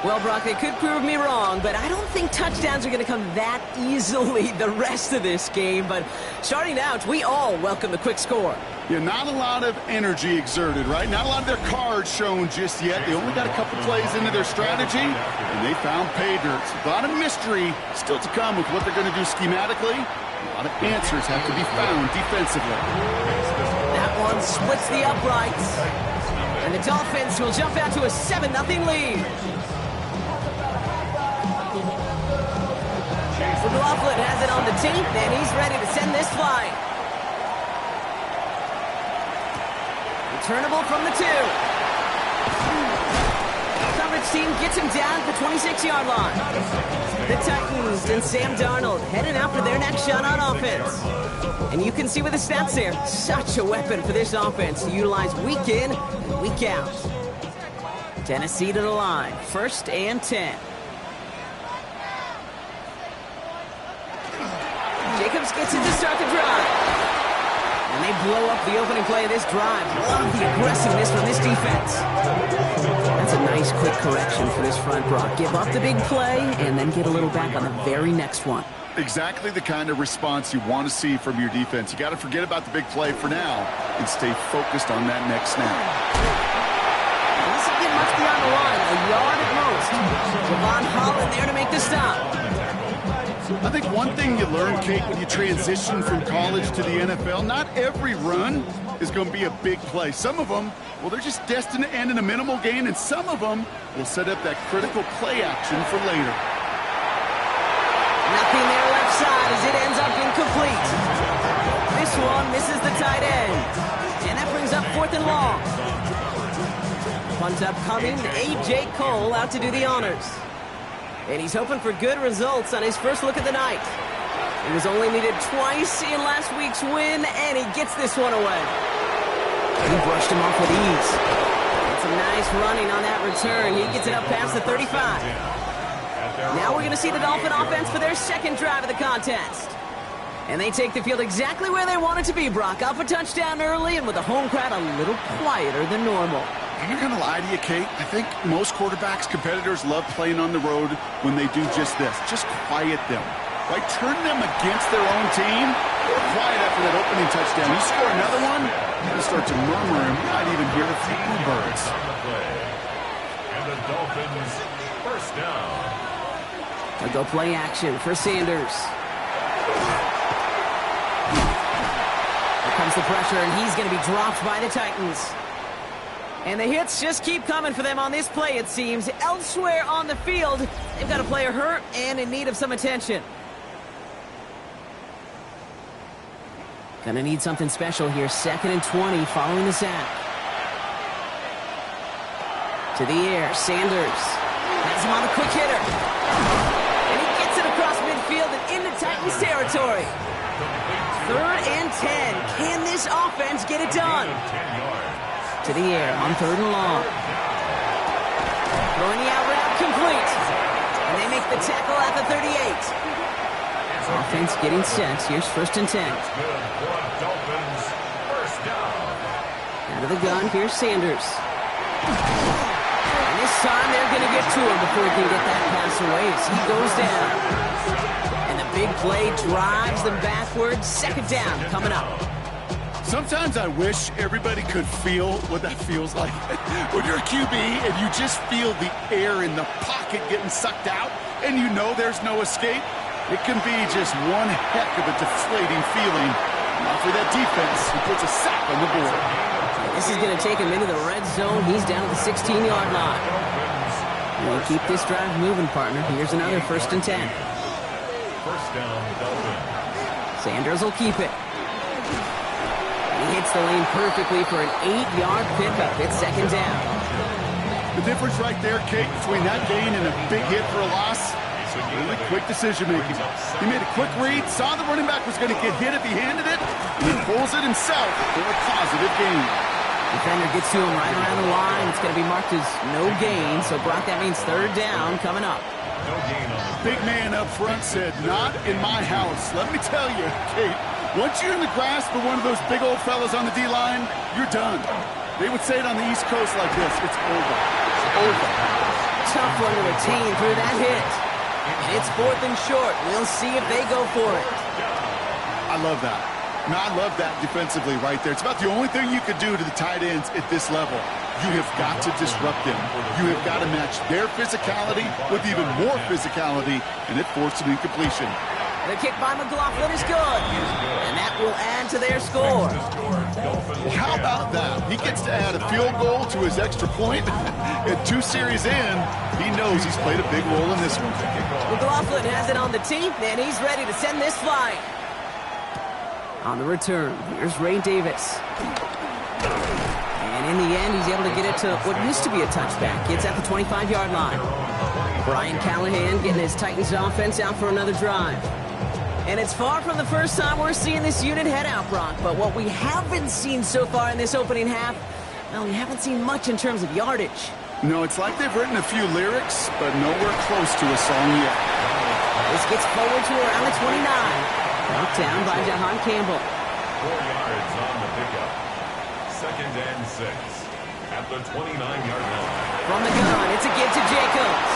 Well, Brock, they could prove me wrong, but I don't think touchdowns are going to come that easily the rest of this game. But starting out, we all welcome the quick score. Yeah, not a lot of energy exerted, right? Not a lot of their cards shown just yet. They only got a couple plays into their strategy, and they found pay dirt. A lot of mystery still to come with what they're going to do schematically. A lot of answers have to be found defensively. That one splits the uprights. And the Dolphins will jump out to a 7-0 lead. McLaughlin has it on the tape, and he's ready to send this flying. Returnable from the 2. Coverage team gets him down at the 26-yard line. The Titans and Sam Darnold heading out for their next shot on offense. And you can see with the stats there, such a weapon for this offense to utilize week in and week out. Tennessee to the line, 1st and 10. Jacobs gets it to start the drive. And they blow up the opening play of this drive. Love the aggressiveness from this defense. That's a nice quick correction for this front, Brock. Give up the big play and then get a little back on the very next one. Exactly the kind of response you want to see from your defense. You got to forget about the big play for now and stay focused on that next snap. This isn't get much beyond the line. A yard at most. Javon Holland there to make the stop. I think one thing you learn, Kate, when you transition from college to the NFL, not every run is going to be a big play. Some of them, well, they're just destined to end in a minimal gain, and some of them will set up that critical play action for later. Nothing there left side as it ends up incomplete. This one misses the tight end. And that brings up 4th and long. Punt upcoming, A.J. Cole out to do the honors. And he's hoping for good results on his first look at the night. He was only needed twice in last week's win, and he gets this one away. He brushed him off with ease. Some nice running on that return. He gets it up past the 35. Now we're going to see the Dolphin offense for their second drive of the contest. And they take the field exactly where they want it to be, Brock. Up a touchdown early and with the home crowd a little quieter than normal. I'm not going to lie to you, Kate. I think most quarterbacks, competitors love playing on the road when they do just this. Just quiet them. Right? Turn them against their own team. They're quiet after that opening touchdown. You score another one, you're going to start to murmur and we might even hear a few birds. And the Dolphins, first down. They'll go play action for Sanders. Here comes the pressure, and he's going to be dropped by the Titans. And the hits just keep coming for them on this play, it seems. Elsewhere on the field, they've got a player hurt and in need of some attention. Gonna need something special here. 2nd and 20 following the sack. To the air, Sanders has him on the quick hitter. And he gets it across midfield and into Titans territory. 3rd and 10. Can this offense get it done? To the air on 3rd and long. Throwing the out route complete. And they make the tackle at the 38. Offense getting set. Here's 1st and 10. Out of the gun, here's Sanders. And this time they're going to get to him before he can get that pass away as he goes down. And the big play drives them backwards. 2nd down coming up. Sometimes I wish everybody could feel what that feels like. When you're a QB and you just feel the air in the pocket getting sucked out and you know there's no escape, it can be just one heck of a deflating feeling. Not for that defense who puts a sack on the board. This is going to take him into the red zone. He's down at the 16-yard line. We'll keep this drive moving, partner. Here's another 1st and 10. First down, Dolphins. Sanders will keep it. He hits the lane perfectly for an 8-yard pickup. It's 2nd down. The difference right there, Kate, between that gain and a big hit for a loss, really quick decision-making. He made a quick read, saw the running back was going to get hit if he handed it, and he pulls it himself for a positive gain. Defender gets to him right around the line. It's going to be marked as no gain, so Brock, that means 3rd down coming up. No gain on the Big man up front said, not in my house. Let me tell you, Kate, once you're in the grasp of one of those big old fellas on the D-line, you're done. They would say it on the East Coast like this, it's over. It's over. Tough one to retain through that hit. And it's 4th and short. We'll see if they go for it. I love that. Now, I love that defensively right there. It's about the only thing you could do to the tight ends at this level. You have got to disrupt them. You have got to match their physicality with even more physicality, and it forced an incompletion. The kick by McLaughlin is good. And that will add to their score. Well, how about that? He gets to add a field goal to his extra point. And 2 series in, he knows he's played a big role in this one. McLaughlin has it on the tee, and he's ready to send this flying. On the return, here's Ray Davis. And in the end, he's able to get it to what used to be a touchback. It's at the 25-yard line. Brian Callahan getting his Titans offense out for another drive. And it's far from the first time we're seeing this unit head out, Brock. But what we haven't seen so far in this opening half, well, we haven't seen much in terms of yardage. No, it's like they've written a few lyrics, but nowhere close to a song yet. This gets forward to around the 29. Brought down by Jahan Campbell. 4 yards on the pickup. 2nd and 6 at the 29-yard line. From the gun, it's a give to Jacobs.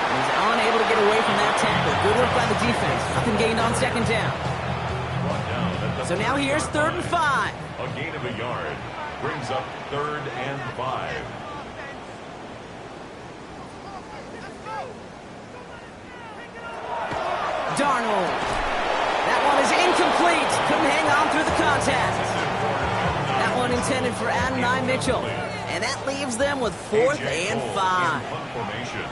He's unable to get away from that tackle. Good work by the defense. Nothing gained on 2nd down. Brought down at the So now here's 3rd and 5. A gain of a yard brings up 3rd and 5. Darnold. That one is incomplete. Couldn't hang on through the contact. That one intended for Adonai Mitchell. And that leaves them with 4th and 5. Punt formation.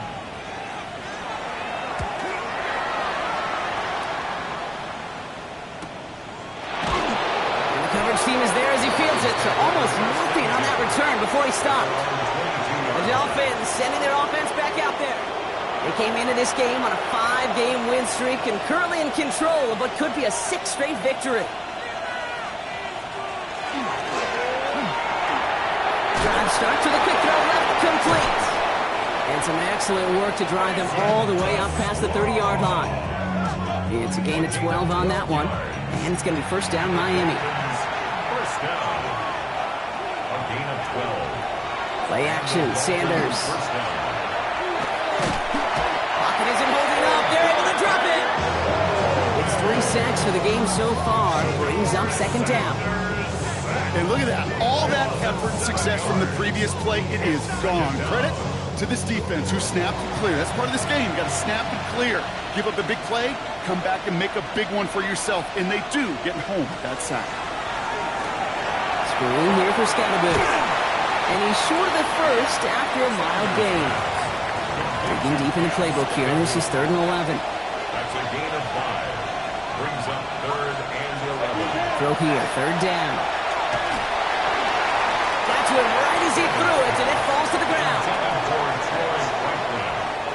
And the coverage team is there as he fields it. So almost nothing on that return before he stopped. The Dolphins sending their offense back out there. They came into this game on a 5-game win streak and currently in control of what could be a 6th straight victory. Drive start to the quick throw left, complete. And some excellent work to drive them all the way up past the 30-yard line. It's a gain of 12 on that one, and it's going to be 1st down Miami. First down. A gain of 12. Play action, Sanders. First down. Pocket isn't holding up. They're able to drop it. It's 3 sacks for the game so far. Brings up second down. And look at that. All that effort and success from the previous play, it is gone. Credit to this defense who snapped and clear. That's part of this game. You got to snap and clear. Give up a big play, come back and make a big one for yourself. And they do, getting home with that sack. Screen here for Scatterby. And he's short of the first after a mild gain. Digging deep in the playbook here, and this is 3rd and 11. That's a gain of 5. Brings up 3rd and 11. Throw here, 3rd down. That's it right as he threw it, and it falls to the ground.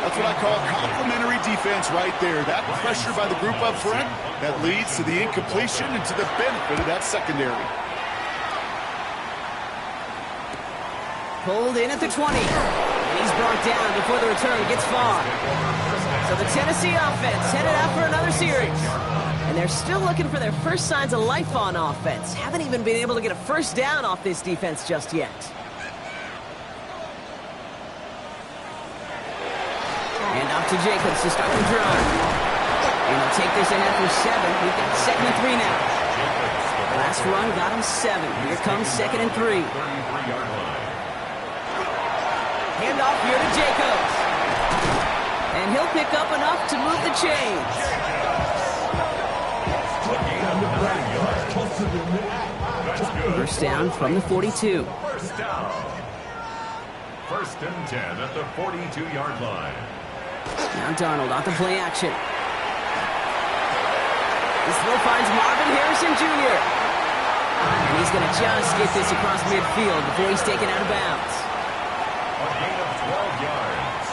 That's what I call complimentary defense right there. That pressure by the group up front, that leads to the incompletion and to the benefit of that secondary. Pulled in at the 20. And he's brought down before the return gets far. So the Tennessee offense headed out for another series. And they're still looking for their first signs of life on offense. Haven't even been able to get a first down off this defense just yet. And off to Jacobs to start the drive. And he'll take this ahead for 7. We've got 2nd and 3 now. Last run got him 7. Here comes 2nd and 3. 33-yard line. Handoff here to Jacobs. And he'll pick up enough to move the chains. A gain of 9 yards. That's good. First down from the 42. First down. 1st and 10 at the 42-yard line. Now Darnold on to play action. This throw finds Marvin Harrison Jr. And he's going to just get this across midfield before he's taken out of bounds. A gain of 12 yards.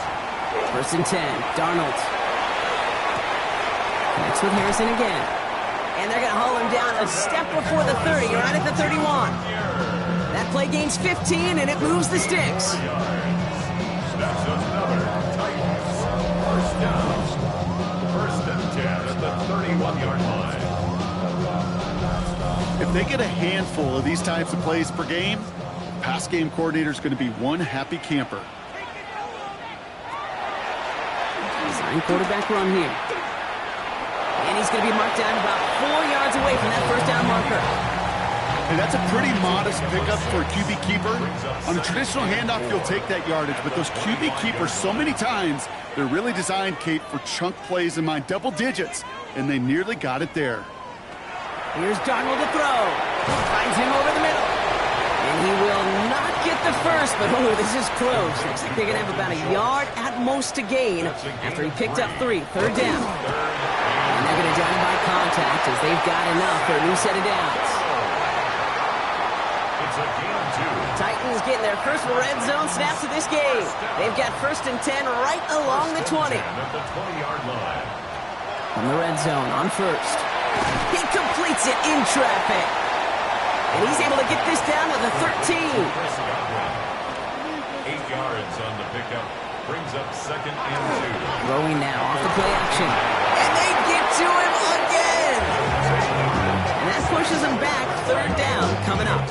1st and 10. Darnold. Connects with Harrison again. And they're going to haul him down a step before the 30, right at the 31. That play gains 15, and it moves the sticks. That's another Titans first down. 1st and 10 at the 31-yard line. If they get a handful of these types of plays per game, pass game coordinator is going to be one happy camper. Design quarterback run here. And he's going to be marked down about 4 yards away from that first down marker. And that's a pretty modest pickup for a QB keeper. On a traditional handoff, you'll take that yardage, but those QB keepers, so many times, they're really designed, Kate, for chunk plays in my double digits, and they nearly got it there. Here's Darnold to throw. Finds him over the middle. And he will not get the first, but oh, this is close. Looks like they're going to have about a yard at most to gain after he picked up 3. 3rd down. And they're going to down by contact as they've got enough for a new set of downs. It's a gain of 2. Titans getting their first red zone snaps of this game. They've got 1st and 10 right along the 20. At the 20-yard line. From the red zone on 1st. He completes it in traffic. And he's able to get this down to the 13. 8 yards on the pickup. Brings up 2nd and 2. Throwing now off the play action. And they get to him again. And that pushes him back. 3rd down coming up.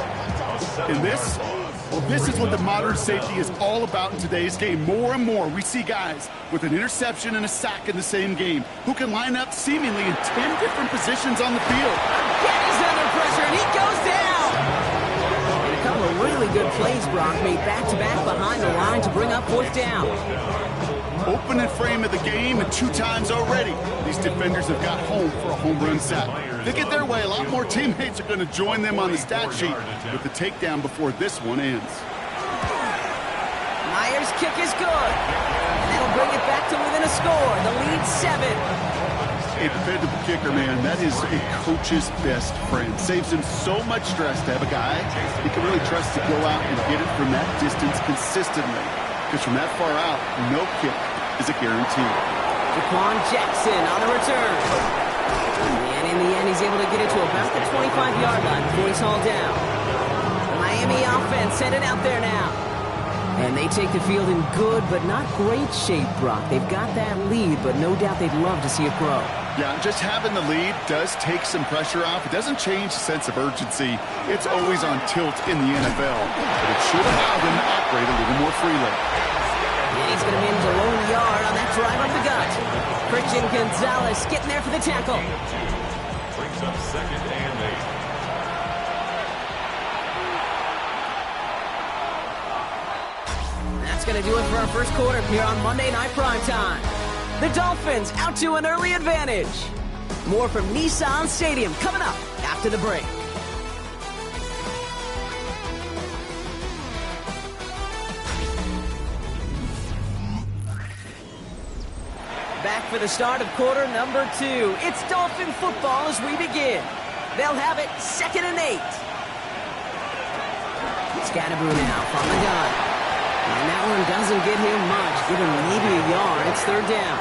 And this is what the modern safety is all about in today's game. More and more, we see guys with an interception and a sack in the same game who can line up seemingly in 10 different positions on the field. Again, he's under pressure, and he goes down. And a couple of really good plays, Brock, made back-to-back behind the line to bring up 4th down. Opening frame of the game, and 2 times already, these defenders have got home for a home run sack. They get their way, a lot more teammates are going to join them on the stat sheet with the takedown before this one ends. Myers' kick is good. And that'll bring it back to within a score. The lead 7. A dependable kicker, man, that is a coach's best friend. Saves him so much stress to have a guy he can really trust to go out and get it from that distance consistently. Because from that far out, no kick is a guarantee. Jaquan Jackson on the return. And in the end, he's able to get it to about the 25-yard line before he's hauled down. The Miami offense headed out there now. And they take the field in good but not great shape, Brock. They've got that lead, but no doubt they'd love to see it grow. Yeah, just having the lead does take some pressure off. It doesn't change the sense of urgency. It's always on tilt in the NFL. But it should allow them to operate a little more freely. And he's going to manage a lone yard on that drive up the gut. Christian Gonzalez getting there for the tackle. Brings up 2nd and 8. That's going to do it for our first quarter here on Monday Night Primetime. The Dolphins out to an early advantage. More from Nissan Stadium coming up after the break. Back for the start of quarter number 2. It's Dolphin football as we begin. They'll have it 2nd and 8. Scatterboo now from the gun. And that one doesn't get him much. Give him maybe a yard. It's 3rd down.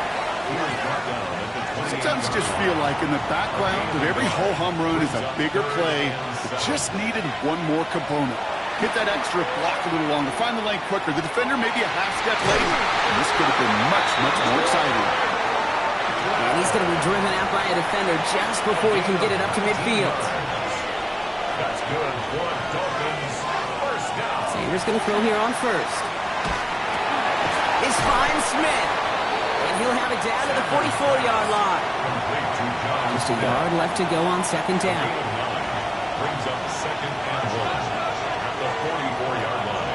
Sometimes you just feel like in the background of every ho-hum run is a bigger play. It just needed one more component. Get that extra block a little longer. Find the lane quicker. The defender maybe a half step later. And this could have been much, much more exciting. And he's going to be driven out by a defender just before he can get it up to midfield. That's good for Dolphins. First down. Sanders going to throw here on first. Is finds Smith. And he'll have it down to the 44-yard line. Just a yard left to go on 2nd down. Brings up 2nd and 1 at the 44-yard line.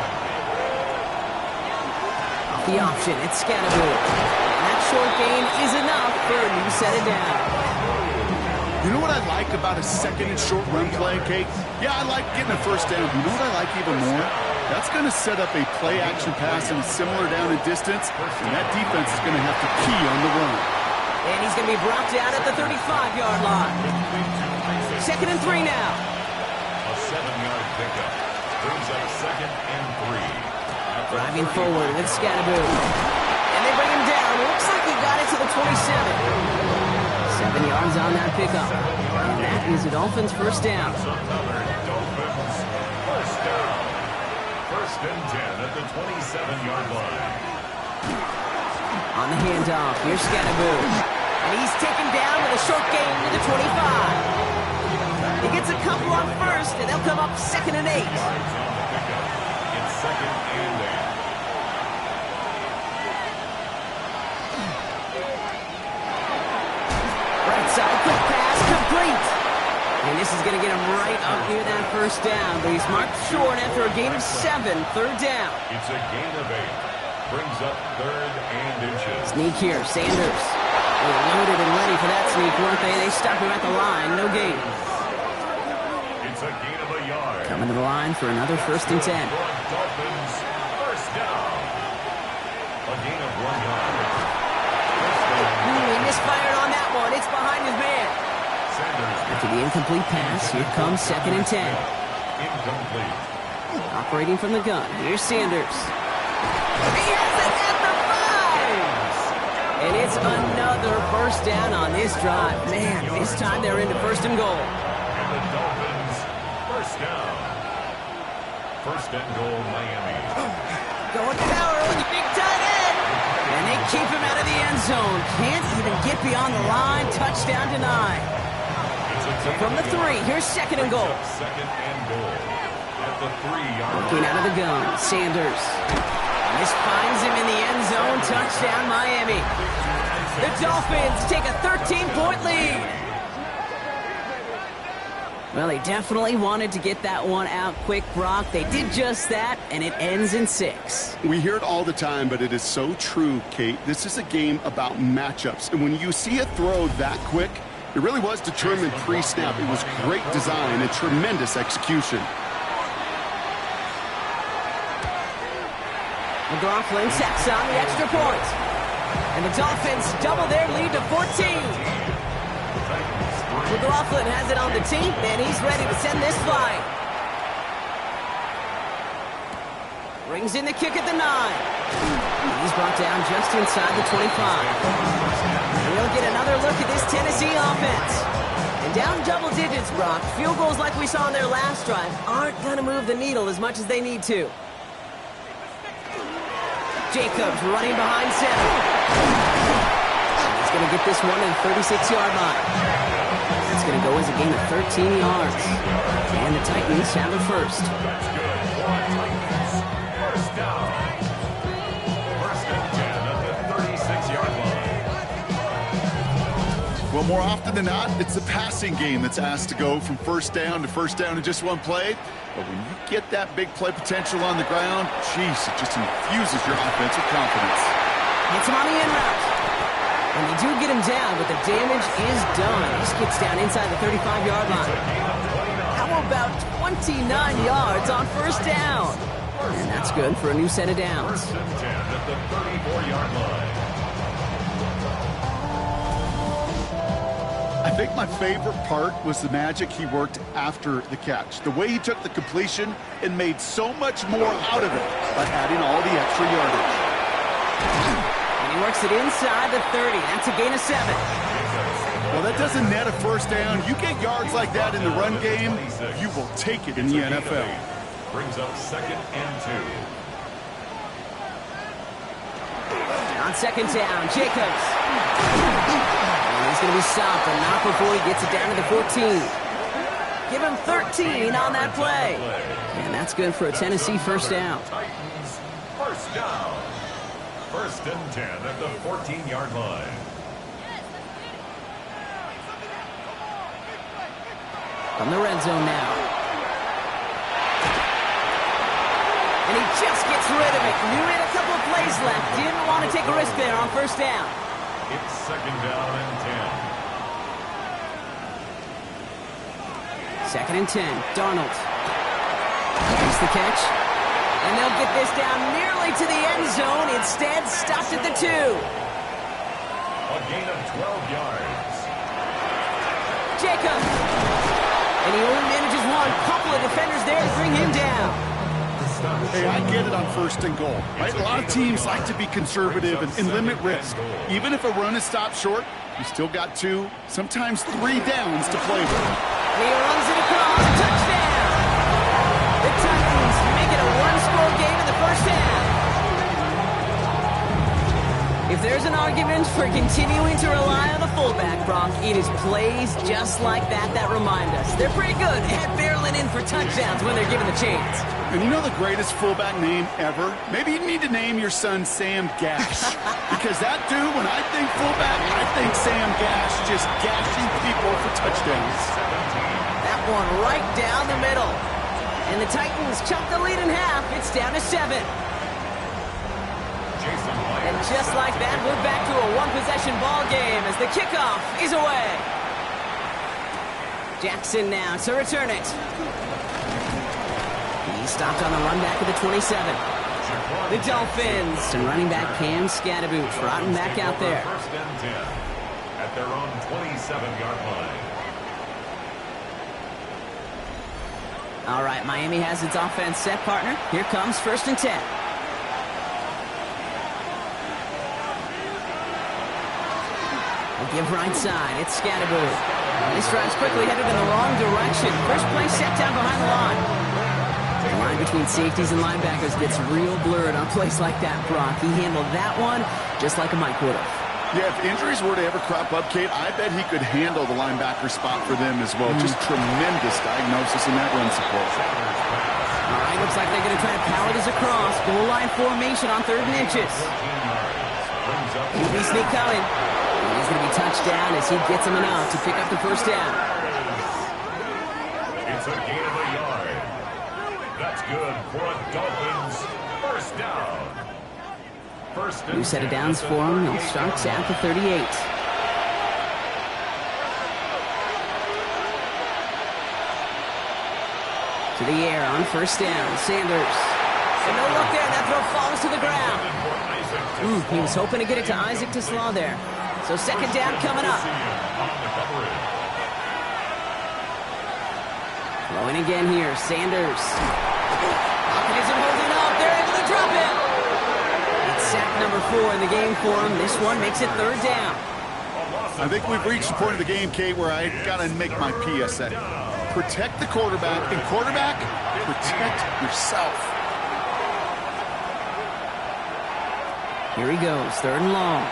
Off the option, it's Scatterboo. And that short gain is enough for a new set of down. You know what I like about a 2nd and short run play, Kate? Yeah, I like getting a first down. You know what I like even more? That's going to set up a play-action pass in a similar down and distance, and that defense is going to have to key on the run. And he's going to be brought down at the 35-yard line. 2nd and 3 now. A 7-yard pickup. Brings up 2nd and 3. Driving forward with Scatterboo. And they bring him down. Looks like he got it to the 27. 7 yards on that pickup. And that is the Dolphins' first down. Dolphins first down. 1st and 10 at the 27-yard line. On the handoff, here's Scatterboo. And he's taken down with a short gain to the 25. He gets a couple on first, and they'll come up 2nd and 8. On the pickup. It's 2nd and 8. Right side, quick pass, complete. And this is going to get him right up near that first down. But he's marked short after a gain of 7, 3rd down. It's a gain of 8. Brings up 3rd and inches. Sneak here, Sanders. They were loaded and ready for that sneak, weren't they? They stuck him at the line, no gain. It's a gain of a yard. Coming to the line for another 1st and 10. Dolphins first down. A gain of 1 yard. He misfired on that one. It's behind his man. After the incomplete pass, here comes 2nd and 10. Incomplete. Operating from the gun, here's Sanders. He has it at the 5! And it's another first down on this drive. Man, this time they're into 1st and goal. And the Dolphins first down. 1st and goal, Miami. Going power with the big tight end. And they keep him out of the end zone. Can't even get beyond the line. Touchdown denied. So from the 3, here's 2nd and goal. 2nd and goal at the 3-yard line. Looking out of the gun, Sanders. And this finds him in the end zone. Touchdown, Miami. The Dolphins take a 13-point lead. Well, they definitely wanted to get that one out quick, Brock. They did just that, and it ends in 6. We hear it all the time, but it is so true, Kate. This is a game about matchups. And when you see a throw that quick, it really was determined pre-snap. It was great design and tremendous execution. McLaughlin sets on the extra point. And the Dolphins double their lead to 14. McLaughlin has it on the team, and he's ready to send this flying. Brings in the kick at the 9. He's brought down just inside the 25. We'll get another look at this Tennessee offense. And down double digits, Brock. Field goals like we saw in their last drive aren't going to move the needle as much as they need to. Jacobs running behind center. He's going to get this one to the 36-yard line. It's going to go as a gain of 13 yards. And the Titans have it first. That's good. Titans. First down. First and 10 at the 36-yard line. Well, more often than not, it's the passing game that's asked to go from first down in just one play. But when you get that big play potential on the ground, geez, it just infuses your offense with confidence. Hits him on the in route. And they do get him down, but the damage is done. He gets down inside the 35-yard line. How about 29 yards on first down? And that's good for a new set of downs. First and 10 at the 34-yard line. I think my favorite part was the magic he worked after the catch. The way he took the completion and made so much more out of it by adding all the extra yardage. And he works it inside the 30. That's a gain of 7. Well, that doesn't net a first down. You get yards like that in the run game, you will take it in the NFL. Brings up second and 2. On second down, Jacobs. And he's going to be stopped, but not before he gets it down to the 14. Give him 13 on that play. And that's good for a Tennessee first down. Titans, first down. First and 10 at the 14-yard line. From the red zone now. And he just gets rid of it. Knew he had a couple of plays left. Didn't want to take a risk there on first down. It's second down and 10. Second and 10. Darnold. Makes the catch. And they'll get this down nearly to the end zone. Instead, stopped at the 2. A gain of 12 yards. Jacob. And he only manages one. Couple of defenders there to bring him down. Hey, I get it on first and goal, right? A lot of teams like to be conservative and limit risk. Even if a run is stopped short, you still got 2, sometimes 3 downs to play with. He runs it across. Touchdown. The Titans make it a one-score game in the first half. If there's an argument for continuing to rely on the fullback, Brock, it is plays just like that that remind us. They're pretty good at barreling in for touchdowns when they're given the chance. And you know the greatest fullback name ever? Maybe you need to name your son Sam Gash. Because that dude, when I think fullback, I think Sam Gash just gashing people for touchdowns. That one right down the middle. And the Titans chop the lead in half. It's down to 7. And just like that, we're back to a one-possession ball game as the kickoff is away. Jackson now to return it. He stopped on the run back at the 27. The Dolphins and running back Cam Scadaboo trotting back out there. First and 10 at their own 27-yard line. All right, Miami has its offense set, partner. Here comes first and 10. Give right side. It's Scadaboo. This drive's quickly headed in the wrong direction. First play set down behind the line. The line between safeties and linebackers gets real blurred on plays like that, Brock. He handled that one just like a Mike would have. Yeah, if injuries were to ever crop up, Kate, I bet he could handle the linebacker spot for them as well. Just tremendous diagnosis in that run support. All right, looks like they're going to try to power this across. Goal line formation on 3rd and inches. QB sneak coming. He's going to be touched down as he gets him enough to pick up the first down. It's a gain of a yard. That's good for a Dolphins first down. First and New set of downs for him. He'll start at the 38. To the air on first down. Sanders. And no look there. That throw falls to the ground. He was hoping to get it to Isaac TeSlaa there. So second down coming up. Throwing again here, Sanders. Pocket isn't holding up. They're able to drop it. It's sack number 4 in the game for him. This one makes it 3rd down. I think we've reached the point of the game, Kate, where I got to make my PSA. Protect the quarterback, and quarterback, protect yourself. Here he goes, 3rd and long.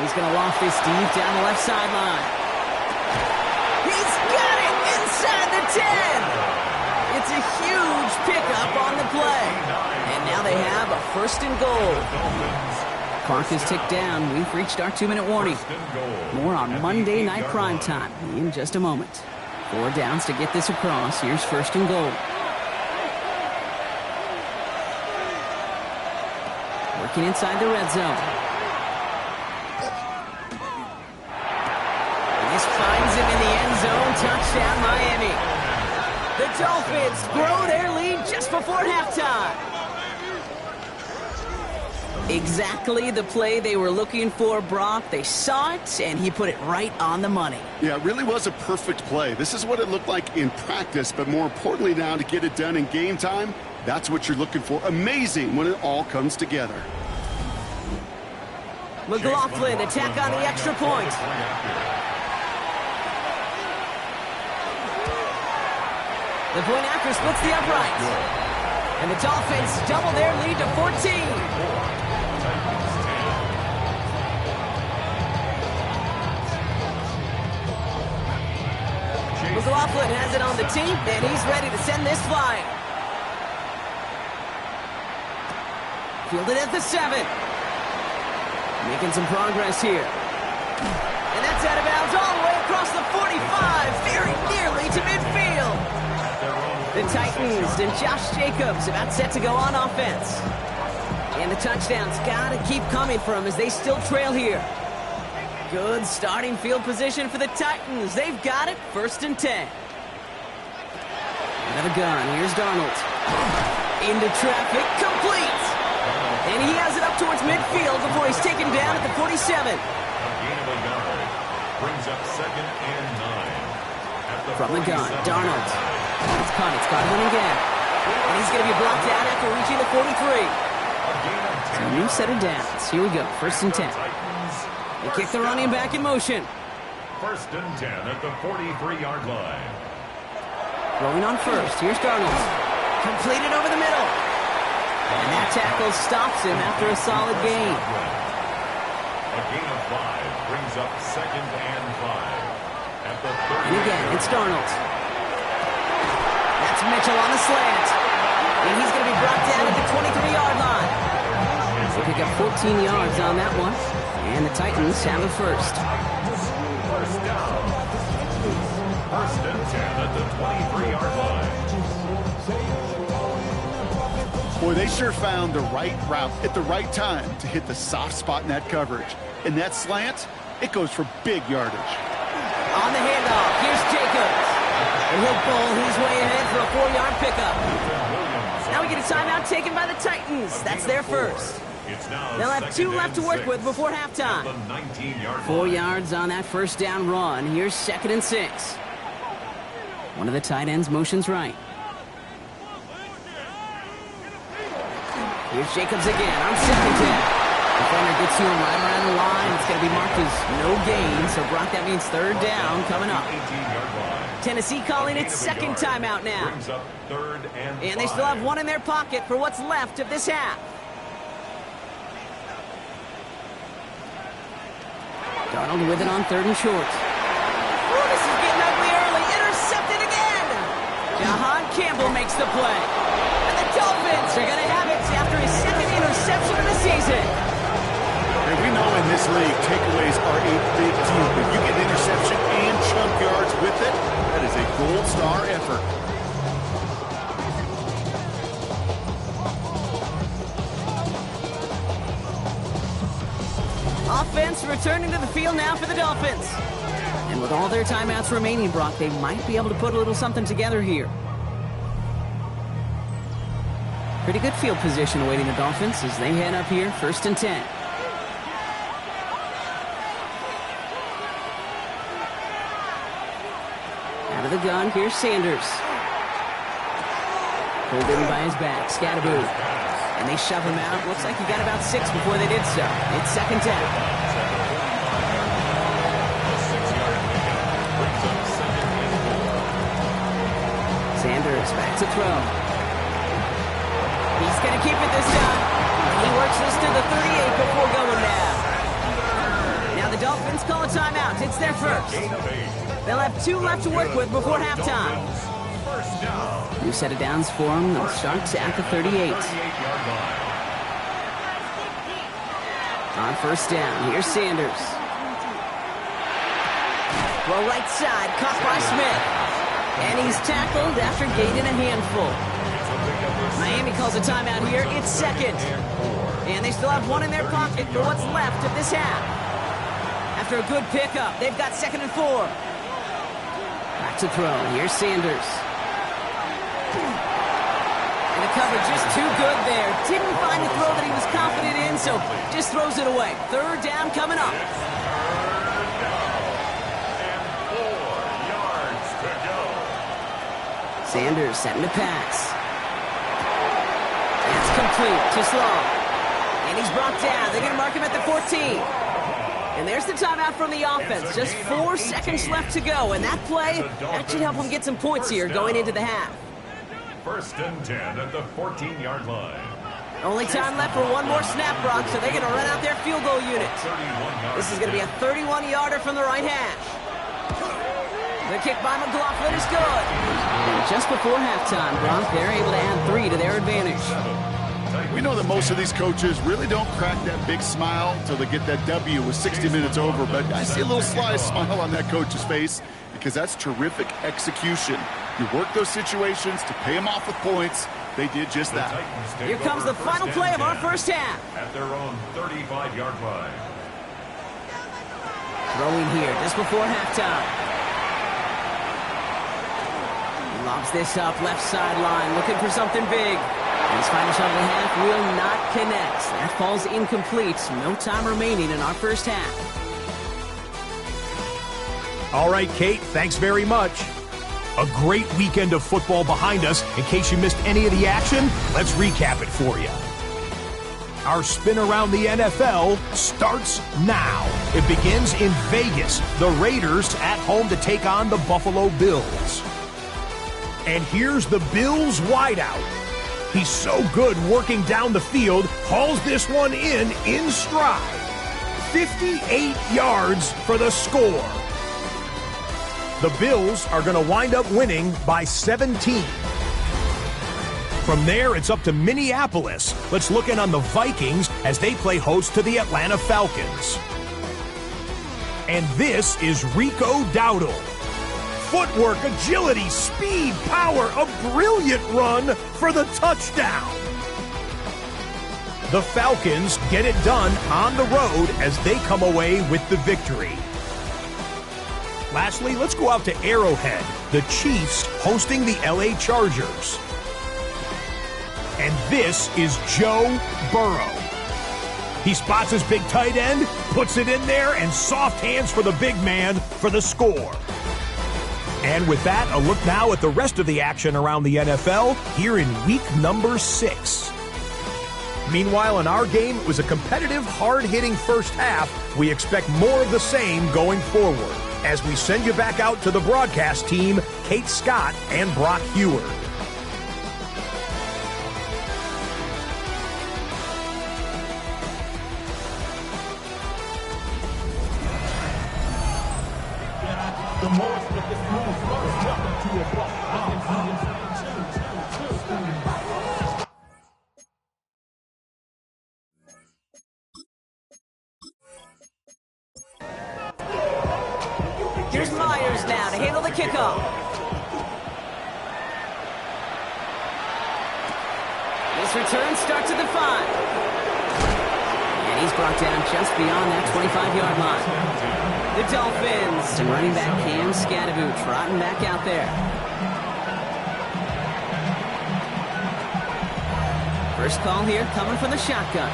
He's going to loft this deep down the left sideline. He's got it inside the 10. It's a huge pickup on the play. And now they have a 1st and goal. Clock is ticked down. We've reached our 2-minute warning. More on Monday Night Primetime in just a moment. 4 downs to get this across. Here's 1st and goal. Working inside the red zone. And this finds him in the end zone. Touchdown, Miami. The Dolphins grow their lead just before halftime. Exactly the play they were looking for, Brock. They saw it, and he put it right on the money. Yeah, it really was a perfect play. This is what it looked like in practice, but more importantly now to get it done in game time, that's what you're looking for. Amazing when it all comes together. McLaughlin, attack on the extra point. The point after splits the upright. And the Dolphins double their lead to 14. McLaughlin has it on the team, and he's ready to send this flying. Fielded at the 7. Making some progress here. And that's out of bounds all the way across the 45, very nearly to midfield. The Titans and Josh Jacobs about set to go on offense. And the touchdowns got to keep coming for them as they still trail here. Good starting field position for the Titans. They've got it, 1st and 10. Another gun. Here's Darnold. Into traffic, complete. And he has it up towards midfield before he's taken down at the 47. A gain of a yard brings up 2nd and 9. From the gun, Darnold. It's caught running gap. And he's going to be blocked out after reaching the 43. So a new set of downs. Here we go, 1st and 10. They kick the running back in motion. 1st and 10 at the 43-yard line. Rolling on 1st. Here's Darnold. Completed over the middle. And that tackle stops him after a solid gain. A gain of 5 brings up 2nd and 5 at the 30. And again, it's Darnold. That's Mitchell on the slant. And he's going to be brought down at the 23-yard line. They pick up 14 yards on that one. And the Titans have a 1st. 1st down. 1st and 10 at the 23-yard line. Boy, they sure found the right route at the right time to hit the soft spot in that coverage. And that slant, it goes for big yardage. On the handoff, here's Jacobs. And he'll bowl his way ahead for a 4-yard pickup. Now we get a timeout taken by the Titans. That's their 1st. They'll have 2 left to work with before halftime. 4 yards on that 1st down run. Here's 2nd and 6. One of the tight ends motions right. Here's Jacobs again on 2nd down. Defender gets to him right around the line. It's going to be marked as no gain. So, Brock, that means 3rd down coming up. Tennessee calling its 2nd timeout now. And they still have 1 in their pocket for what's left of this half. Darnold with it on 3rd and short. Oh, this is getting ugly early. Intercepted again. Jahan Campbell makes the play. And the Dolphins are going to have it after his 2nd interception of the season. And we know in this league, takeaways are a big deal. If you get interception and chunk yards with it, that is a gold star effort. Offense returning to the field now for the Dolphins. And with all their timeouts remaining, Brock, they might be able to put a little something together here. Pretty good field position awaiting the Dolphins as they head up here, 1st and 10. Out of the gun, here's Sanders. Pulled in by his back, Scatterbo. And they shove him out. Looks like he got about 6 before they did so. It's 2nd down. Sanders back to throw. He's going to keep it this time. And he works this to the 38 before going down. Now the Dolphins call a timeout. It's their first. They'll have 2 left to work with before halftime. New set of downs for them. They'll start at the 38. On first down, here's Sanders. Throw right side, caught by Smith. And he's tackled after gaining a handful. Miami calls a timeout here. It's second. And they still have 1 in their pocket for what's left of this half. After a good pickup, they've got 2nd and 4. Back to throw. Here's Sanders. And the coverage just too good there. Didn't find the throw that he was confident in, so just throws it away. 3rd down coming up. Sanders setting to pass. It's complete to Sloan. And he's brought down. They're going to mark him at the 14. And there's the timeout from the offense. Just 4 seconds left to go. And that play, that should help them get some points here going into the half. 1st and 10 at the 14-yard line. Only time left for 1 more snap, Brock, so they're going to run out their field goal unit. This is going to be a 31-yarder from the right hash. The kick by McLaughlin is good. And just before halftime, Brock, they're able to add 3 to their advantage. We know that most of these coaches really don't crack that big smile until they get that W with 60 minutes over, but I see a little sly smile on that coach's face because that's terrific execution. You work those situations to pay them off with points. They did just that. Here comes the final play of our first half. At their own 35-yard line. Throwing here just before halftime. Lobs this up, left sideline, looking for something big. His final shot of the half will not connect. That falls incomplete. No time remaining in our first half. All right, Kate, thanks very much. A great weekend of football behind us. In case you missed any of the action, let's recap it for you. Our spin around the NFL starts now. It begins in Vegas. The Raiders at home to take on the Buffalo Bills. And here's the Bills wideout. He's so good working down the field, hauls this one in stride. 58 yards for the score. The Bills are going to wind up winning by 17. From there, it's up to Minneapolis. Let's look in on the Vikings as they play host to the Atlanta Falcons. And this is Rico Dowdle. Footwork, agility, speed, power, a brilliant run for the touchdown. The Falcons get it done on the road as they come away with the victory. Lastly, let's go out to Arrowhead. The Chiefs hosting the LA Chargers. And this is Joe Burrow. He spots his big tight end, puts it in there, and soft hands for the big man for the score. And with that, a look now at the rest of the action around the NFL here in week number 6. Meanwhile, in our game, it was a competitive, hard-hitting first half. We expect more of the same going forward as we send you back out to the broadcast team, Kate Scott and Brock Heward. Here's Myers now to handle the kickoff. This return starts at the 5. And he's brought down just beyond that 25-yard line. The Dolphins and running back Cam Scadaboo trotting back out there. First call here coming from the shotgun.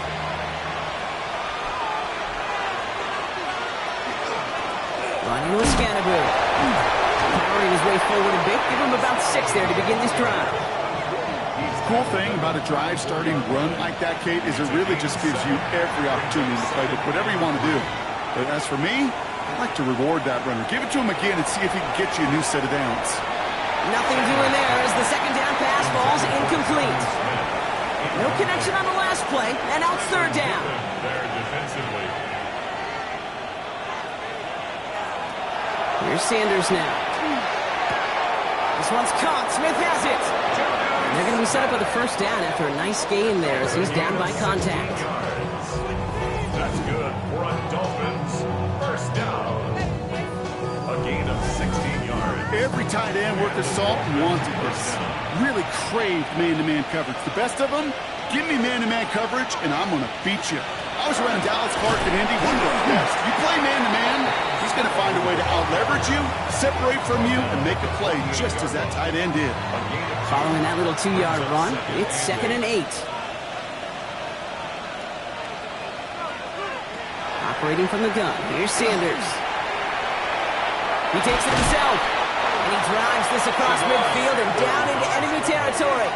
Running with Scadaboo. Powering his way forward a bit. Give him about 6 there to begin this drive. The cool thing about a drive starting run like that, Kate, is it really just gives you every opportunity to play whatever you want to do. But as for me, I like to reward that runner. Give it to him again and see if he can get you a new set of downs. Nothing doing there as the second down pass falls incomplete. No connection on the last play, and now it's third down. There defensively. Here's Sanders now. This one's caught. Smith has it. And they're going to be set up with a first down after a nice gain there as he's down by contact. That's good for a Dolphins first down. A gain of 16 yards. Every tight end worth his salt wanted this. Really craved man-to-man coverage. The best of them, give me man-to-man coverage, and I'm going to beat you. I was around Dallas, Clark, and Indy. One of the best. You play man-to-man, he's going to find a way to out-leverage you, separate from you, and make a play just as that tight end did. Following that little 2-yard run, it's 2nd and 8. Operating from the gun, here's Sanders. He takes it himself, and he drives this across midfield and down into enemy territory.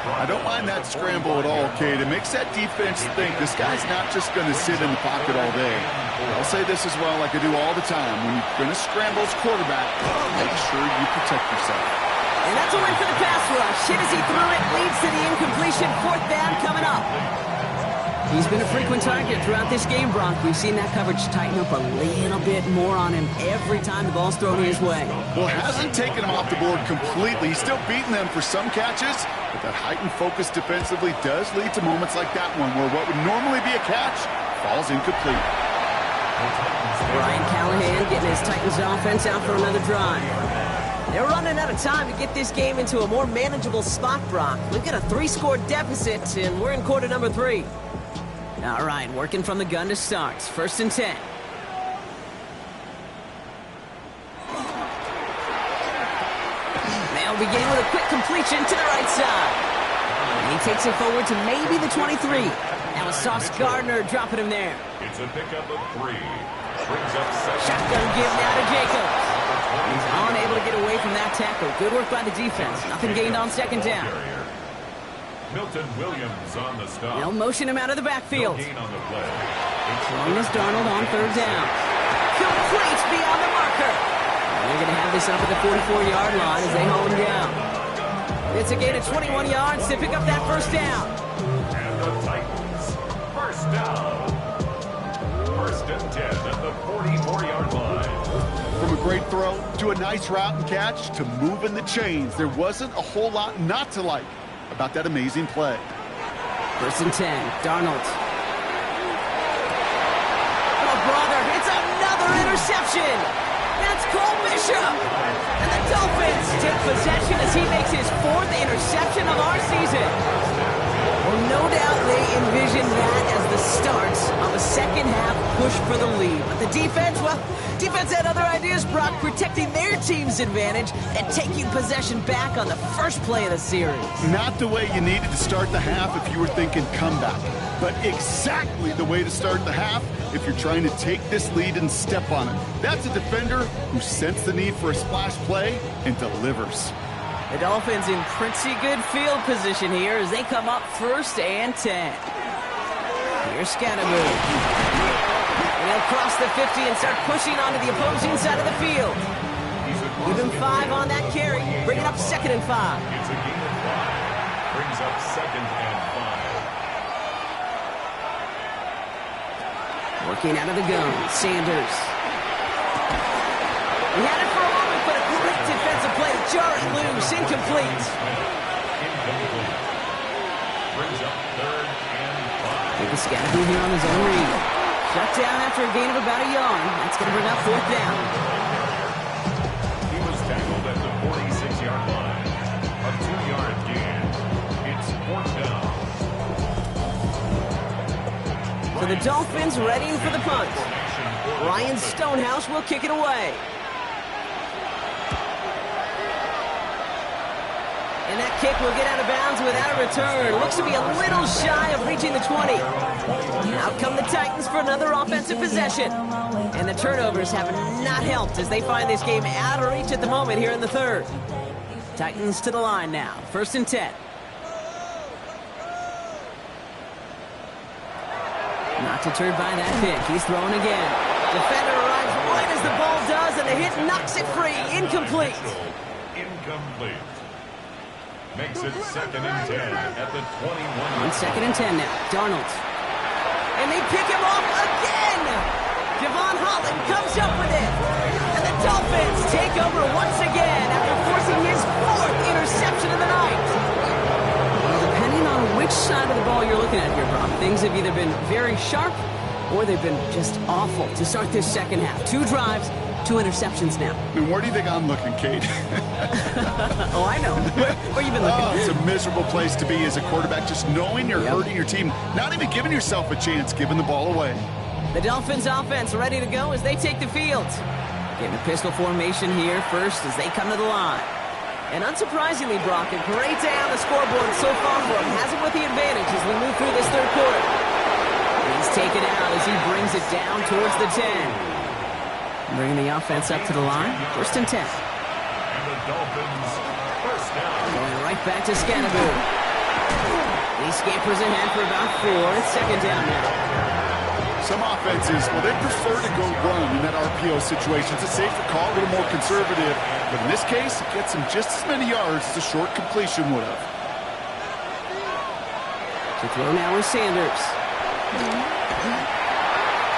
I don't mind that scramble at all, Kate. It makes that defense think this guy's not just going to sit in the pocket all day. I'll say this as well like I do all the time. When you're going to scramble as quarterback, make sure you protect yourself. And that's a win for the pass rush. Hit as he threw it, leads to the incompletion. Fourth down coming up. He's been a frequent target throughout this game, Brock. We've seen that coverage tighten up a little bit more on him every time the ball's thrown his way. Well, hasn't taken him off the board completely. He's still beating them for some catches, but that heightened focus defensively does lead to moments like that one where what would normally be a catch falls incomplete. Brian Callahan getting his Titans offense out for another drive. They're running out of time to get this game into a more manageable spot, Brock. We've got a 3-score deficit, and we're in quarter number 3. All right, working from the gun to start. 1st and 10. They'll begin with a quick completion to the right side. And he takes it forward to maybe the 23. Now it's Sauce Gardner dropping him there. It's a pickup of 3. Brings up 7. Shotgun give now to Jacobs. He's unable to get away from that tackle. Good work by the defense. Nothing gained on 2nd down. Milton Williams on the stop. They'll motion him out of the backfield. No gain on the play. Throwing is Darnold on 3rd down. Complete beyond the marker. And they're going to have this up at the 44-yard line as they hold him down. It's a gain of 21 yards to pick up that first down. And the Titans first down. 1st and 10 at the 44-yard line. From a great throw to a nice route and catch to moving the chains, there wasn't a whole lot not to like about that amazing play. 1st and 10, Darnold. Oh, brother, it's another interception. That's Cole Bishop. And the Dolphins take possession as he makes his 4th interception of our season. Well, no doubt they envisioned that as the start of a second-half push for the lead. But the defense, well, defense had other ideas, Brock, protecting their team's advantage and taking possession back on the first play of the series. Not the way you needed to start the half if you were thinking comeback, but exactly the way to start the half if you're trying to take this lead and step on it. That's a defender who sensed the need for a splash play and delivers. The Dolphins in pretty good field position here as they come up 1st and 10. Here's Scatterboot. They'll cross the 50 and start pushing onto the opposing side of the field. Give him 5 on that carry. Bring it up 2nd and 5. It's a gain of 5. Brings up 2nd and 5. Working out of the gun, Sanders. He had it for a moment, but a great defensive play to jar it loose. Incomplete. Incomplete. Brings up 3rd and 5. Take a Scatterboot here on his own read. Shut down after a gain of about a yard. That's going to bring up 4th down. He was tackled at the 46-yard line. A 2-yard gain. It's 4th down. So the Dolphins readying for the punt. Ryan Stonehouse will kick it away. And that kick will get out of bounds without a return. Looks to be a little shy of reaching the 20. Out come the Titans for another offensive possession. And the turnovers have not helped as they find this game out of reach at the moment here in the 3rd. Titans to the line now. 1st and 10. Not deterred by that pick. He's throwing again. Defender arrives right as the ball does, and the hit knocks it free. Incomplete. Incomplete. Makes it 2nd and 10 at the 21. On 2nd and 10 now. Darnold. And they pick him off again. Devon Holland comes up with it. And the Dolphins take over once again after forcing his 4th interception of the night. Well, depending on which side of the ball you're looking at here, Brock, things have either been very sharp or they've been just awful to start this second half. 2 drives, 2 interceptions now. And where do you think I'm looking, Kate? Oh, I know. Where you been looking? Oh, it's a miserable place to be as a quarterback, just knowing you're hurting your team, not even giving yourself a chance, giving the ball away. The Dolphins offense ready to go as they take the field. Getting a pistol formation here first as they come to the line. And unsurprisingly, Brock, a great day on the scoreboard so far for him. Has it with the advantage as we move through this 3rd quarter. He's taken out as he brings it down towards the 10. Bringing the offense up to the line. 1st and 10. And the Dolphins, 1st down. Going right back to Scannaboo. He scampers ahead for about 4. It's 2nd down now. Some offenses, well, they prefer to go run in that RPO situation. It's a safer call, a little more conservative. But in this case, it gets him just as many yards as a short completion would have. To throw now is Sanders.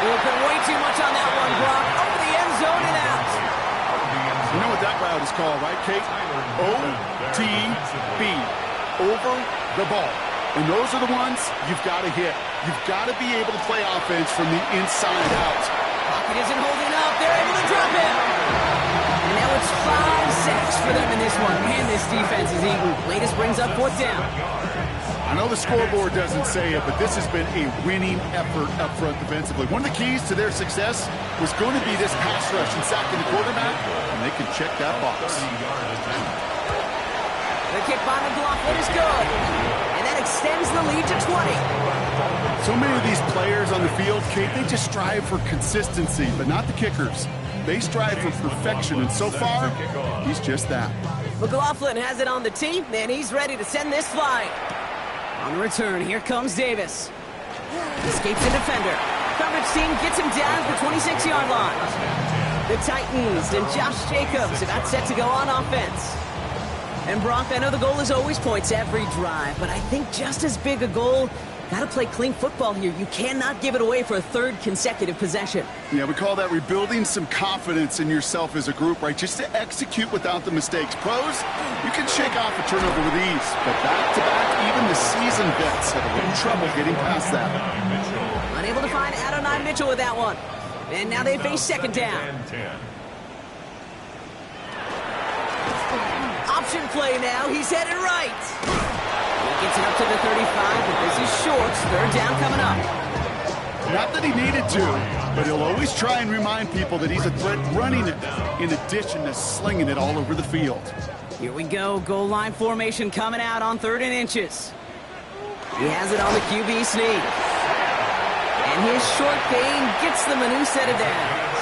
Open way too much on that one, Brock. Over the end zone and out. You know what that route is called, right, Kate? OTB. Over the ball. And those are the ones you've got to hit. You've got to be able to play offense from the inside out. Pocket isn't holding up. They're able to drop him. And now it's 5 sacks for them in this one. Man, this defense is eating. Latest brings up 4th down. I know the scoreboard doesn't say it, but this has been a winning effort up front defensively. One of the keys to their success was going to be this pass rush and sacking the quarterback, and they can check that box. The kick by McLaughlin is good. And that extends the lead to 20. So many of these players on the field, Kate, they just strive for consistency, but not the kickers. They strive for perfection, and so far, he's just that. McLaughlin has it on the tee, and he's ready to send this flying. On the return, here comes Davis. Escapes a defender. Coverage team gets him down at the 26-yard line. The Titans and Josh Jacobs about set to go on offense. And Brock, I know the goal is always points every drive, but I think just as big a goal, got to play clean football here. You cannot give it away for a 3rd consecutive possession. Yeah, we call that rebuilding some confidence in yourself as a group, right? Just to execute without the mistakes. Pros, you can shake off a turnover with ease, but back-to-back, even the seasoned vets have a little trouble getting past that. Unable to find Adonai Mitchell with that one. And now they face 2nd down. Option play now. He's headed right. He gets it up to the 35, but this is short. 3rd down coming up. Not that he needed to, but he'll always try and remind people that he's a threat running it, in addition to slinging it all over the field. Here we go. Goal line formation coming out on 3rd and inches. He has it on the QB sneak. And his short gain gets them a new set of downs.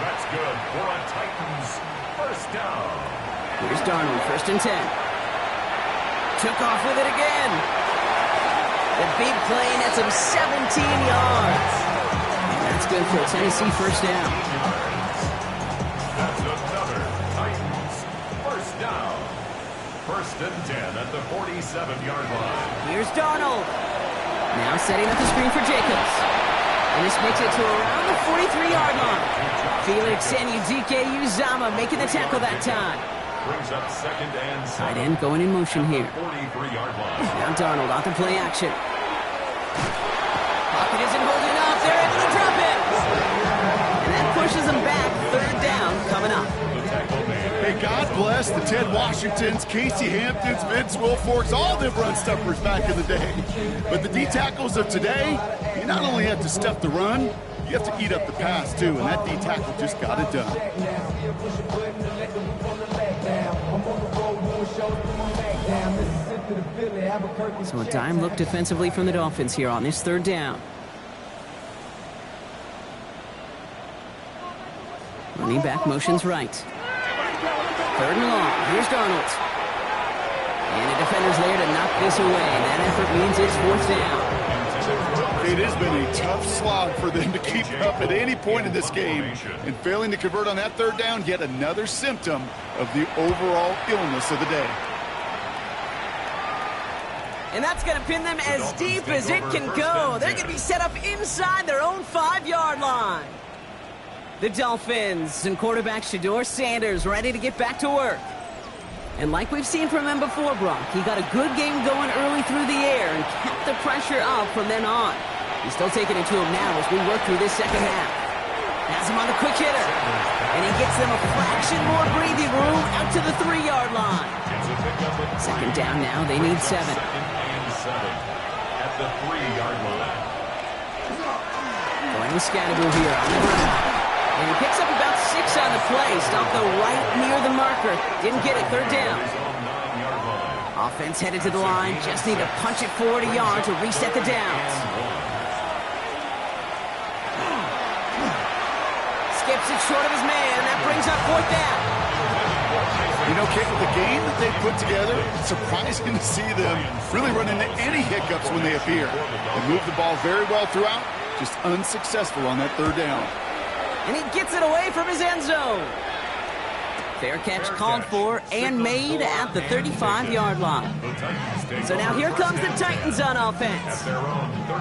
That's good for a Titans 1st down. Here's Darnold, 1st and 10. Took off with it again. The big play nets him 17 yards. And that's good for a Tennessee 1st down. That's another Titans 1st down. 1st and 10 at the 47-yard line. Here's Darnold. Now setting up the screen for Jacobs. And this makes it to around the 43-yard line. Felix and Udike Uzama making the tackle that time. Brings up 2nd and 7. Tight end going in motion here. 43-yard line. Now Darnold off the play action. Pocket isn't holding up. They're able to drop it. And that pushes them back. 3rd down coming up. Hey, God bless the Ted Washingtons, Casey Hamptons, Vince Wilforks, all them run stuffers back in the day. But the D-tackles of today, you not only have to stuff the run, you have to eat up the pass, too. And that D-tackle just got it done. So a dime look defensively from the Dolphins here on this 3rd down. Running back motions right. 3rd and long. Here's Darnold. And the defender's there to knock this away. That effort means it's 4th down. It has been a tough slog for them to keep up at any point in this game. And failing to convert on that 3rd down, yet another symptom of the overall illness of the day. And that's going to pin them as deep as it can go. They're going to be set up inside their own 5-yard line. The Dolphins and quarterback Shedeur Sanders ready to get back to work. And like we've seen from him before, Brock, he got a good game going early through the air and kept the pressure up from then on. He's still taking it to him now as we work through this second half. Has him on the quick hitter. And he gets them a fraction more breathing room out to the 3-yard line. Second down now, they need 7. Second and 7 at the 3-yard line. Going with Scatterboo here on the ground. And he picks up about 6 on the play. Stopped though right near the marker. Didn't get it. Third down. Offense headed to the line. Just need to punch it forward a yard to reset the downs. Skips it short of his man. That brings up 4th down. You know, Kate, with the game that they put together, it's surprising to see them really run into any hiccups when they appear. They move the ball very well throughout, just unsuccessful on that 3rd down. And he gets it away from his end zone. Fair catch called for and made at the 35-yard line. So now here comes the Titans on offense.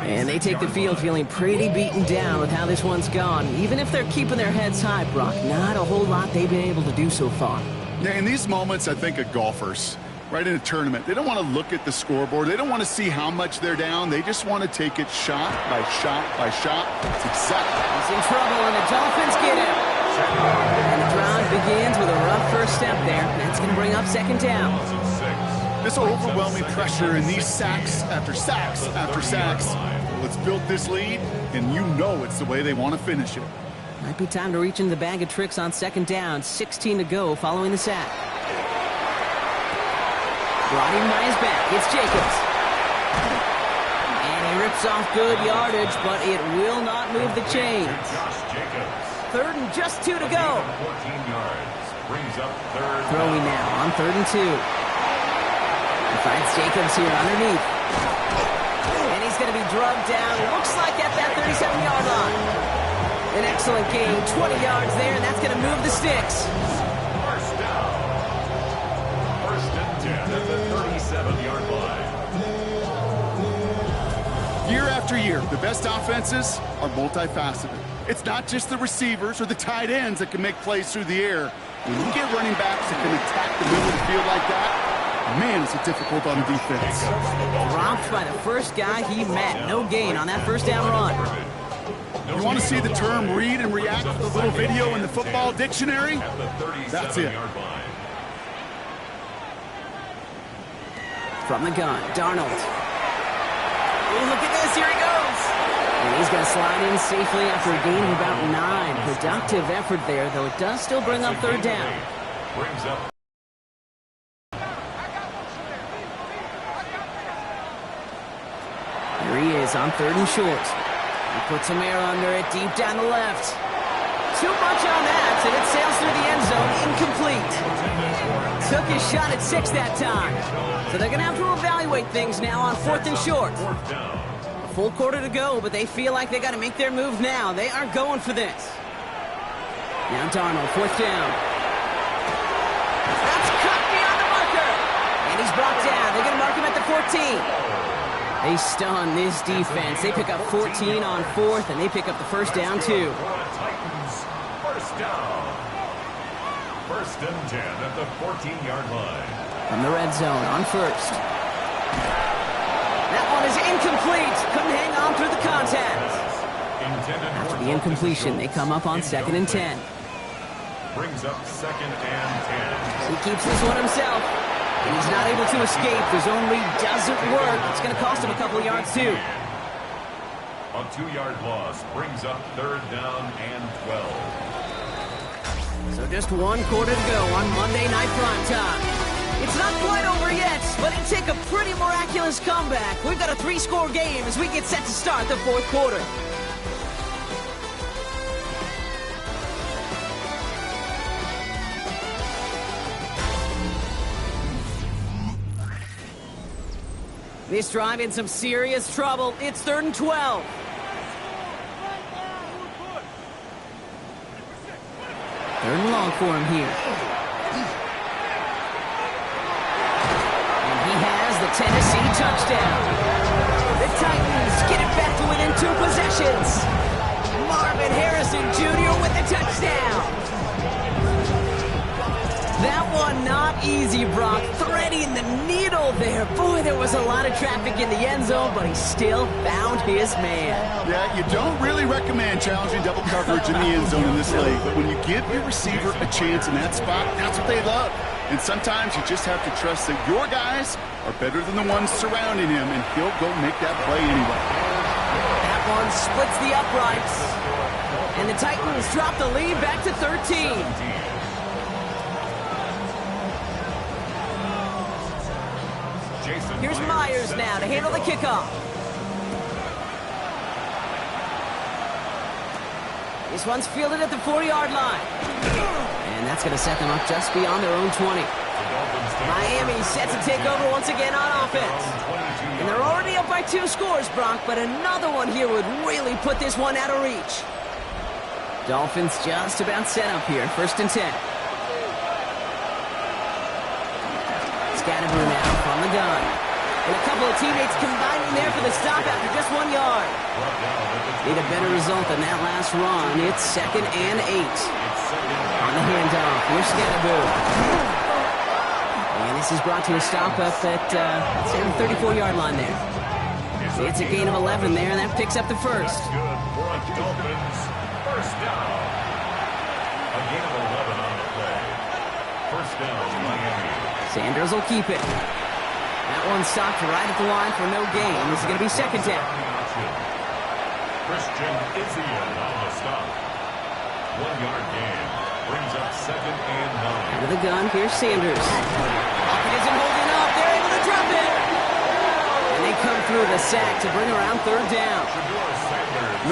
And they take the field feeling pretty beaten down with how this one's gone. Even if they're keeping their heads high, Brock, not a whole lot they've been able to do so far. Yeah, in these moments, I think of golfers, right, in a tournament. They don't want to look at the scoreboard. They don't want to see how much they're down. They just want to take it shot by shot by shot. It's exactly. He's in trouble, and the Dolphins get him. And the drive begins with a rough first step there. That's going to bring up 2nd down. This overwhelming pressure and these sacks after sacks after sacks. Let's build this lead, and you know it's the way they want to finish it. Might be time to reach into the bag of tricks on 2nd down. 16 to go following the sack. Brought in by his back. It's Jacobs. And he rips off good yardage, but it will not move the chains. 3rd and just 2 to go. 14 yards. Brings up 3rd. Throwing now on 3rd and 2. He finds Jacobs here underneath. And he's going to be drugged down. Looks like at that 37-yard line. An excellent gain. 20 yards there, and that's going to move the sticks. First down. 1st and 10 at the 37-yard line. Year after year, the best offenses are multifaceted. It's not just the receivers or the tight ends that can make plays through the air. When you get running backs that can attack the middle of the field like that, man, is it difficult on the defense. Dropped by the first guy he met. No gain on that 1st down run. You want to see the term read and react with the little video in the football dictionary? That's it. From the gun, Darnold. Ooh, look at this, here he goes. And he's going to slide in safely after a gain of about 9. Productive effort there, though it does still bring up 3rd down. Brings up. Here he is on 3rd and short. He puts some air under it, deep down the left. Too much on that, and it sails through the end zone, incomplete. Took his shot at 6 that time. So they're going to have to evaluate things now on 4th and short. A full quarter to go, but they feel like they got to make their move now. They are going for this. Now Darnold, 4th down. That's cut beyond the marker. And he's brought down. They're going to mark him at the 14. They stun this defense. They pick up 14 on 4th, and they pick up the 1st down, too. Titans. 1st down. 1st and 10 at the 14-yard line. From the red zone on 1st. That one is incomplete. Couldn't hang on through the contact. After the incompletion, they come up on 2nd and 10. Brings up 2nd and 10. He keeps this one himself. And he's not able to escape. The zone read doesn't work. It's going to cost him a couple of yards, too. A 2-yard loss brings up 3rd down and 12. So just 1 quarter to go on Monday Night Primetime. It's not quite over yet, but it'd take a pretty miraculous comeback. We've got a 3-score game as we get set to start the 4th quarter. This drive in some serious trouble. It's 3rd and 12. Third and long for him here. And he has the a Tennessee touchdown. The Titans get it back to within 2 possessions. Marvin Harrison Jr. with the touchdown. That one not easy, Brock. Threading the needle there. Boy, there was a lot of traffic in the end zone, but he still found his man. Yeah, you don't really recommend challenging double coverage in the end zone in this league, but when you give your receiver a chance in that spot, that's what they love. And sometimes you just have to trust that your guys are better than the ones surrounding him, and he'll go make that play anyway. That one splits the uprights. And the Titans drop the lead back to 13. Here's Myers now to handle the kickoff. This one's fielded at the 40-yard line. And that's going to set them up just beyond their own 20. Miami set to take over once again on offense. And they're already up by 2 scores, Brock, but another one here would really put this one out of reach. Dolphins just about set up here. 1st and 10. Scatterboo now from the gun. And a couple of teammates combining there for the stop after just 1 yard. Need a better result than that last run. It's 2nd and 8. On the handoff, here's Scatterboo. And this is brought to a stop up at say the 34-yard line there. It's a gain of 11 there, and that picks up the first. Dolphins, 1st down. A gain of 11 on the play. 1st down, Miami. Sanders will keep it. That one stopped right at the line for no gain. This is going to be 2nd down. Christian Izien on the stop. 1-yard gain. Brings up 2nd and 9. Out of the gun, here's Sanders. Pocket isn't holding up. They're able to drop it. And they come through the sack to bring around 3rd down.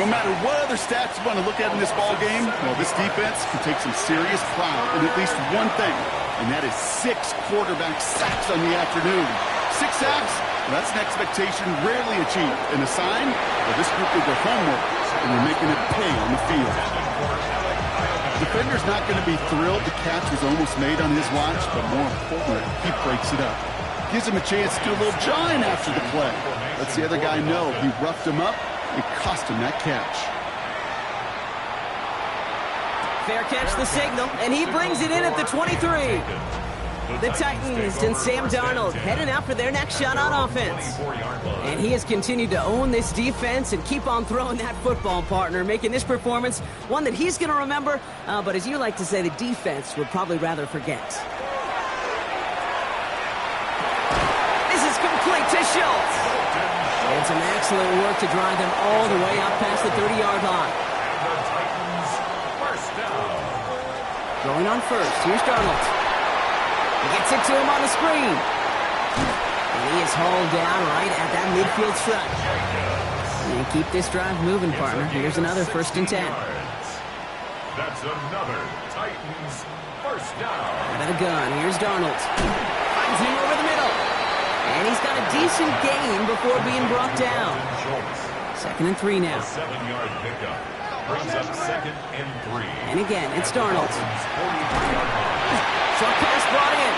No matter what other stats you want to look at in this ball game, well, this defense can take some serious pride in at least one thing, and that is 6 quarterback sacks on the afternoon. 6 sacks, well, that's an expectation rarely achieved, and a sign that this group did their homework and they're making it pay on the field. The defender's not going to be thrilled the catch was almost made on his watch, but more importantly, he breaks it up. Gives him a chance to do a little jawing after the play. Lets the other guy know he roughed him up. It cost him that catch. Fair catch the signal, and he brings it in at the 23. The Titans and Sam Darnold heading out for their next shot on offense. And he has continued to own this defense and keep on throwing that football, partner, making this performance one that he's going to remember, but as you like to say, the defense would probably rather forget. This is complete to Schultz. And some excellent work to drive them all the way up past the 30-yard line. The Titans, 1st down. Going on first, here's Darnold. He gets it to him on the screen. And he is hauled down right at that midfield stretch. And keep this drive moving, partner. Here's another 1st and 10. That's another Titans 1st down. Out of the gun, here's Darnold. Finds him over the middle. And he's got a decent gain before being brought down. 2nd and 3 now. 7-yard pickup. Brings up 2nd and 3. And again, it's Darnold. 43-yard line. Short pass brought in.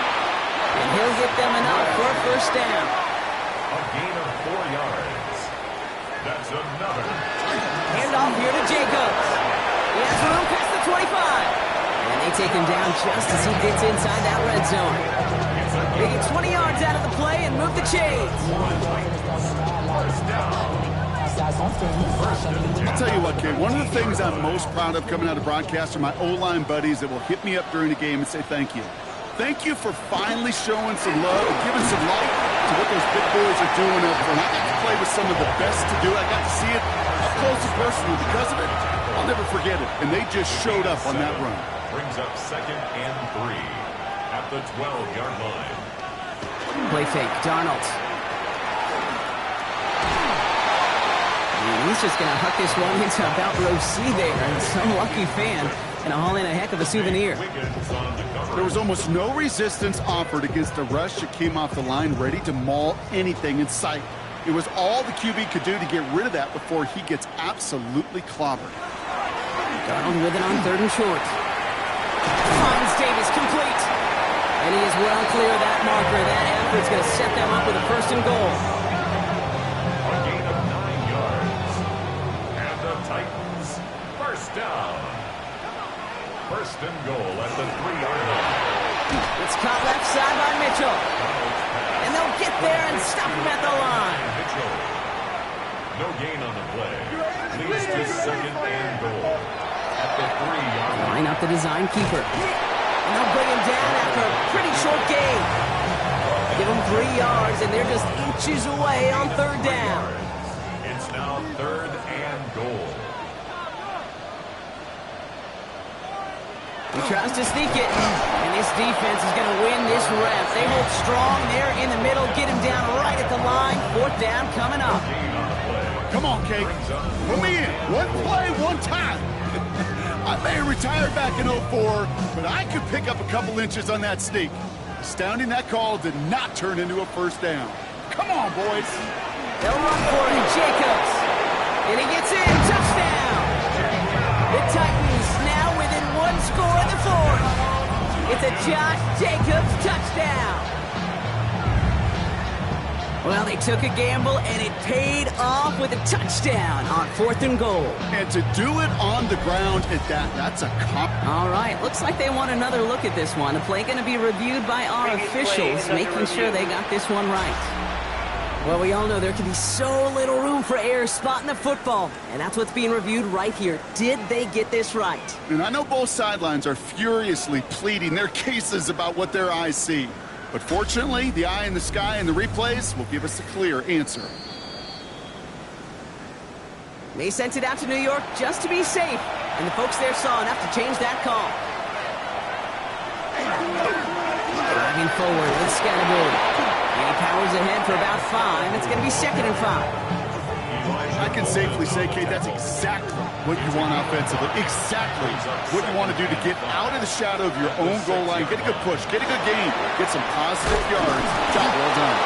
And he'll get them enough for a 1st down. A gain of 4 yards. That's another. Hand off here to Jacobs. He has room past the 25. And they take him down just as he gets inside that red zone. They get 20 yards out of the play and move the chains. 1st down. I'll tell you what, Kate, one of the things I'm most proud of coming out of broadcast are my O-line buddies that will hit me up during the game and say thank you. Thank you for finally showing some love and giving some light to what those big boys are doing up front. I got to play with some of the best to do it. I got to see it up close and personal. Because of it, I'll never forget it. And they just showed up on that run. Brings up 2nd and 3 at the 12-yard line. Play fake, Darnold. And he's just going to huck this one into about row C there. And some lucky fan going to haul in a heck of a souvenir. There was almost no resistance offered against a rush that came off the line ready to maul anything in sight. It was all the QB could do to get rid of that before he gets absolutely clobbered. Darnold with it on 3rd and short. Finds Davis complete. And he is well clear of that marker. That effort's going to set them up with a first and goal. A gain of 9 yards. And the Titans first down. First and goal at the 3-yard line. It's caught left side by Mitchell. And they'll get there and stop him at the line. Mitchell. No gain on the play. Leads to second and goal at the 3-yard line. Line up the design keeper. And they'll bring him down after a pretty short gain. Give him 3 yards, and they're just inches away on third down. It's now third and goal. He tries to sneak it, and this defense is going to win this rep. They hold strong there in the middle, get him down right at the line. Fourth down coming up. Come on, Kate. Put me in. One play, one time. I may have retired back in 04, but I could pick up a couple inches on that sneak. Astounding that call did not turn into a first down. Come on, boys. They'll run for it, Jacobs. And he gets in. Touchdown. The Titans now within one score of the fourth. It's a Josh Jacobs touchdown. Well, they took a gamble, and it paid off with a touchdown on fourth and goal. And to do it on the ground at that's a comp. All right, looks like they want another look at this one. The play going to be reviewed by our officials, making sure they got this one right. Well, we all know there can be so little room for error spotting the football, and that's what's being reviewed right here. Did they get this right? And I know both sidelines are furiously pleading their cases about what their eyes see. But fortunately, the eye in the sky and the replays will give us a clear answer. They sent it out to New York just to be safe, and the folks there saw enough to change that call. Driving forward with Scattergood. And he powers ahead for about 5. It's going to be second and 5. I can safely say, Kate, that's exactly what you want offensively. Exactly what you want to do to get out of the shadow of your own goal line, get a good push, get a good gain, get some positive yards. Job well done.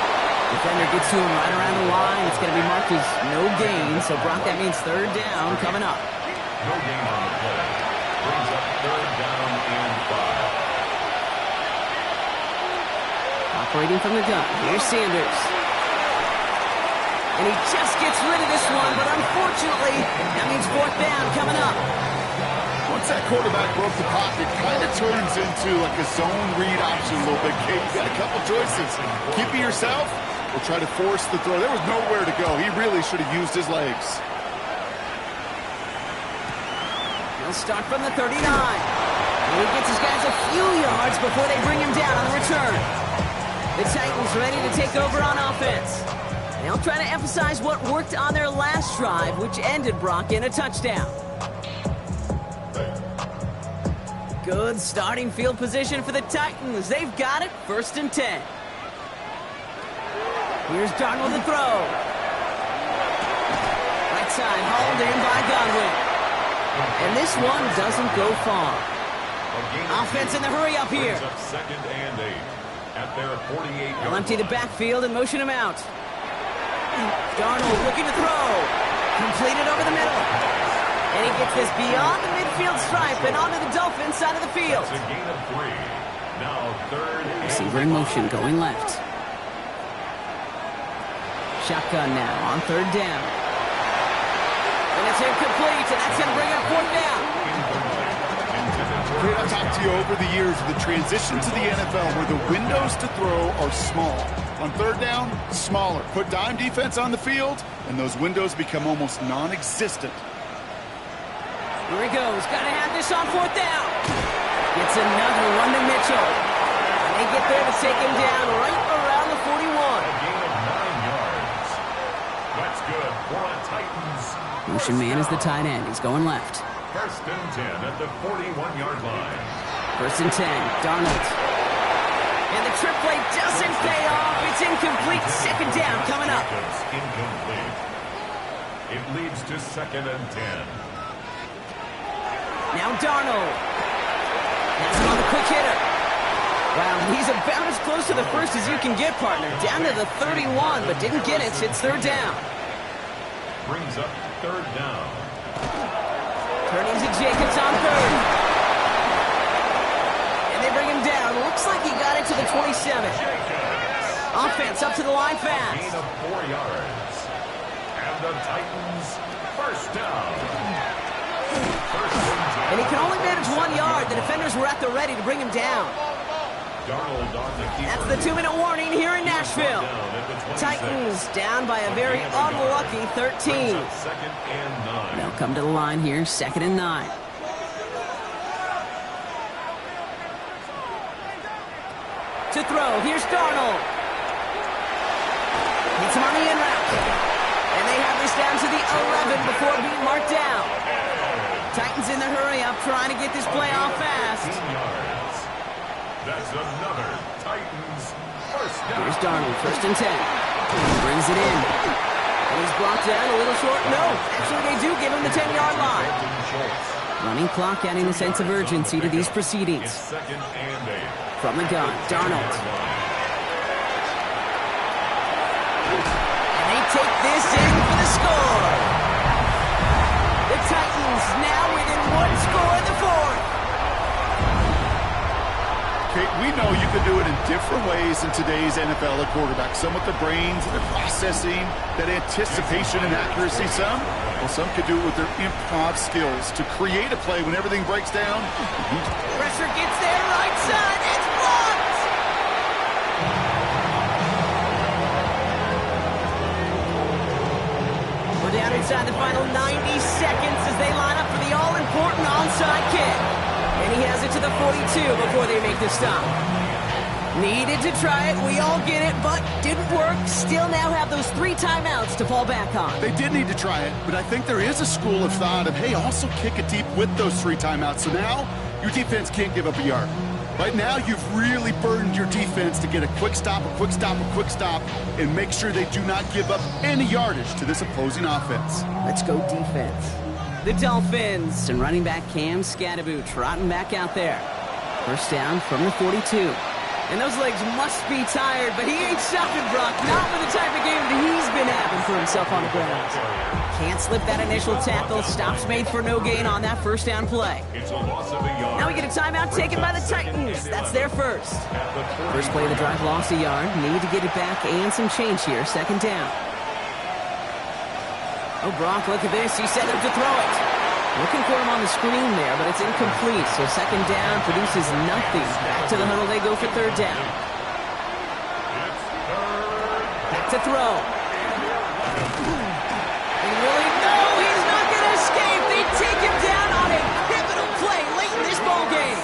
Defender gets to him right around the line. It's going to be marked as no gain. So, Brock, that means third down coming up. No gain on the play. Brings up third down and 5. Operating from the gun. Here's Sanders. And he just gets rid of this one, but unfortunately, that means fourth down coming up. Once that quarterback broke the pocket, kind of turns into like a zone read option a little bit. Kate, you got a couple choices. Keep it yourself or try to force the throw. There was nowhere to go. He really should have used his legs. He'll start from the 39. And he gets his guys a few yards before they bring him down on the return. The Titans ready to take over on offense. They'll try to emphasize what worked on their last drive, which ended, Brock, in a touchdown. Good starting field position for the Titans. They've got it, first and 10. Here's Darnold to throw. Right side, hauled in by Godwin. And this one doesn't go far. Offense in the hurry up here. Second and 8 at their 48. They'll empty the backfield and motion him out. Darnold looking to throw. Completed over the middle. And he gets this beyond the midfield stripe and onto the Dolphins side of the field. It's a gain of 3. Now third and Receiver in motion going left. Shotgun now on third down. And it's incomplete, and that's going to bring up fourth down. Kate, I've talked to you over the years of the transition to the NFL where the windows to throw are small. On third down, smaller. Put dime defense on the field, and those windows become almost non-existent. Here he goes. Got to have this on fourth down. Gets another one to Mitchell. And they get there to take him down right around the 41. gain of 9 yards. That's good for a Titans. Motion man is the tight end. He's going left. First and 10 at the 41-yard line. First and 10. Darnold. And the trip play doesn't pay off. It's incomplete. Second down coming up. It's incomplete. It leads to second and 10. Now Darnold. That's him on the quick hitter. Wow, he's about as close to the first as you can get, partner. Down to the 31, but didn't get it. It's third down. Brings up third down. Turning to Jacobs on third. And they bring him down. Looks like he got it to offense up to the line Gain fast. of 4 yards. And the Titans, first down. First and 10. And he can only manage 1 yard. The defenders were at the ready to bring him down. Darnold on the keeper. That's the 2-minute warning here in Nashville. Down at the 26. Titans down by a very unlucky 13. Brings up second and 9. They'll come to the line here, 2nd and 9. To throw, here's Darnold. Hits him on the in route. And they have this down to the 11 before being marked down. Titans in the hurry up, trying to get this play off fast. 18 yards. That's another Titans first down. Here's Darnold, 1st and 10. Brings it in. And he's brought down a little short. No, actually they do give him the 10-yard line. Dalton Schultz. Running clock adding a sense of urgency to these It's proceedings. second and 8. From the gun, Darnold. And they take this in for the score. The Titans now within 1 score in the 4th. Kate, we know you can do it in different ways in today's NFL at quarterback. Some with the brains, the processing, that anticipation and accuracy. Some could do it with their improv skills to create a play when everything breaks down. Pressure gets there, right side, it's blocked! We're down inside the final 90 seconds as they line up for the all-important onside kick. And he has it to the 42 before they make the stop. Needed to try it, we all get it, but didn't work. Still now have those 3 timeouts to fall back on. They did need to try it, but I think there is a school of thought of, hey, also kick it deep with those 3 timeouts. So now your defense can't give up a yard. Right now, you've really burdened your defense to get a quick stop, a quick stop, a quick stop, and make sure they do not give up any yardage to this opposing offense. Let's go defense. The Dolphins and running back Cam Scatterboot trotting back out there. First down from the 42. And those legs must be tired, but he ain't stopping, Brock. Not with the type of game that he's been having for himself on the ground. Can't slip that initial tackle. Stops made for no gain on that first down play. It's a loss of a yard. Now we get a timeout taken by the Titans. That's their first. First play of the drive lost a yard. Need to get it back and some change here. 2nd down. Oh, Brock, look at this. He set up to throw it. Looking for him on the screen there, but it's incomplete. So 2nd down produces nothing. Back to the huddle they go for 3rd down. Back to throw. And really, no, he's not going to escape. They take him down on a pivotal play late in this ball game.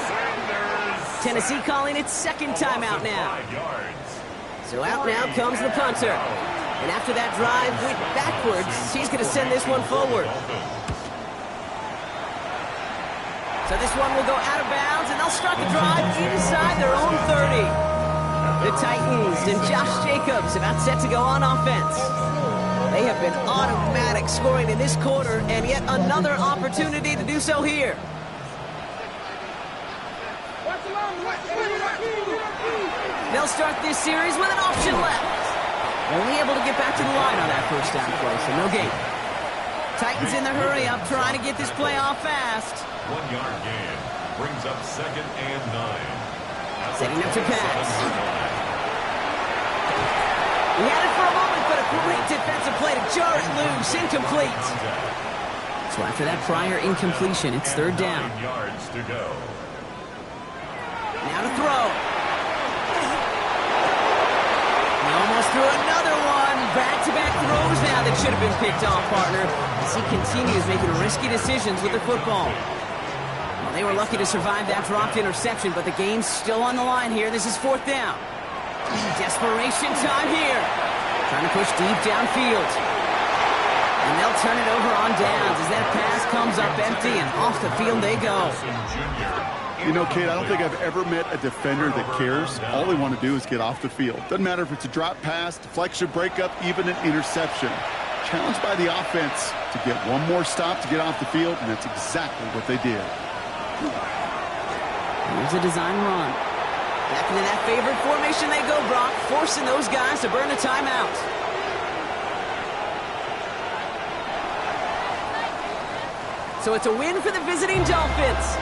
Tennessee calling its 2nd timeout now. 5 yards. So out now comes the punter. And after that drive went backwards, he's going to send this one forward. So this one will go out of bounds, and they'll start the drive inside their own 30. The Titans and Josh Jacobs about set to go on offense. They have been automatic scoring in this quarter, and yet another opportunity to do so here. They'll start this series with an option left. Only able to get back to the line on that first down play, so no gain. Titans in the hurry up, trying to get this play off fast. 1 yard gain brings up 2nd and 9. Setting up to pass. He had it for a moment, but a great defensive play to jar it loose. Incomplete. So after that prior incompletion, it's 3rd down. 9 yards to go. Now to throw. He almost threw another one. Back-to-back throws now that should have been picked off, partner, as he continues making risky decisions with the football. Well, they were lucky to survive that dropped interception, but the game's still on the line here. This is 4th down. Desperation time here. Trying to push deep downfield. And they'll turn it over on downs as that pass comes up empty and off the field they go. You know, Kate, I don't think I've ever met a defender that cares. All they want to do is get off the field. Doesn't matter if it's a drop pass, deflection, breakup, even an interception. Challenged by the offense to get one more stop to get off the field, and that's exactly what they did. Here's a design run. Back into that favorite formation they go, Brock, forcing those guys to burn a timeout. So it's a win for the visiting Dolphins.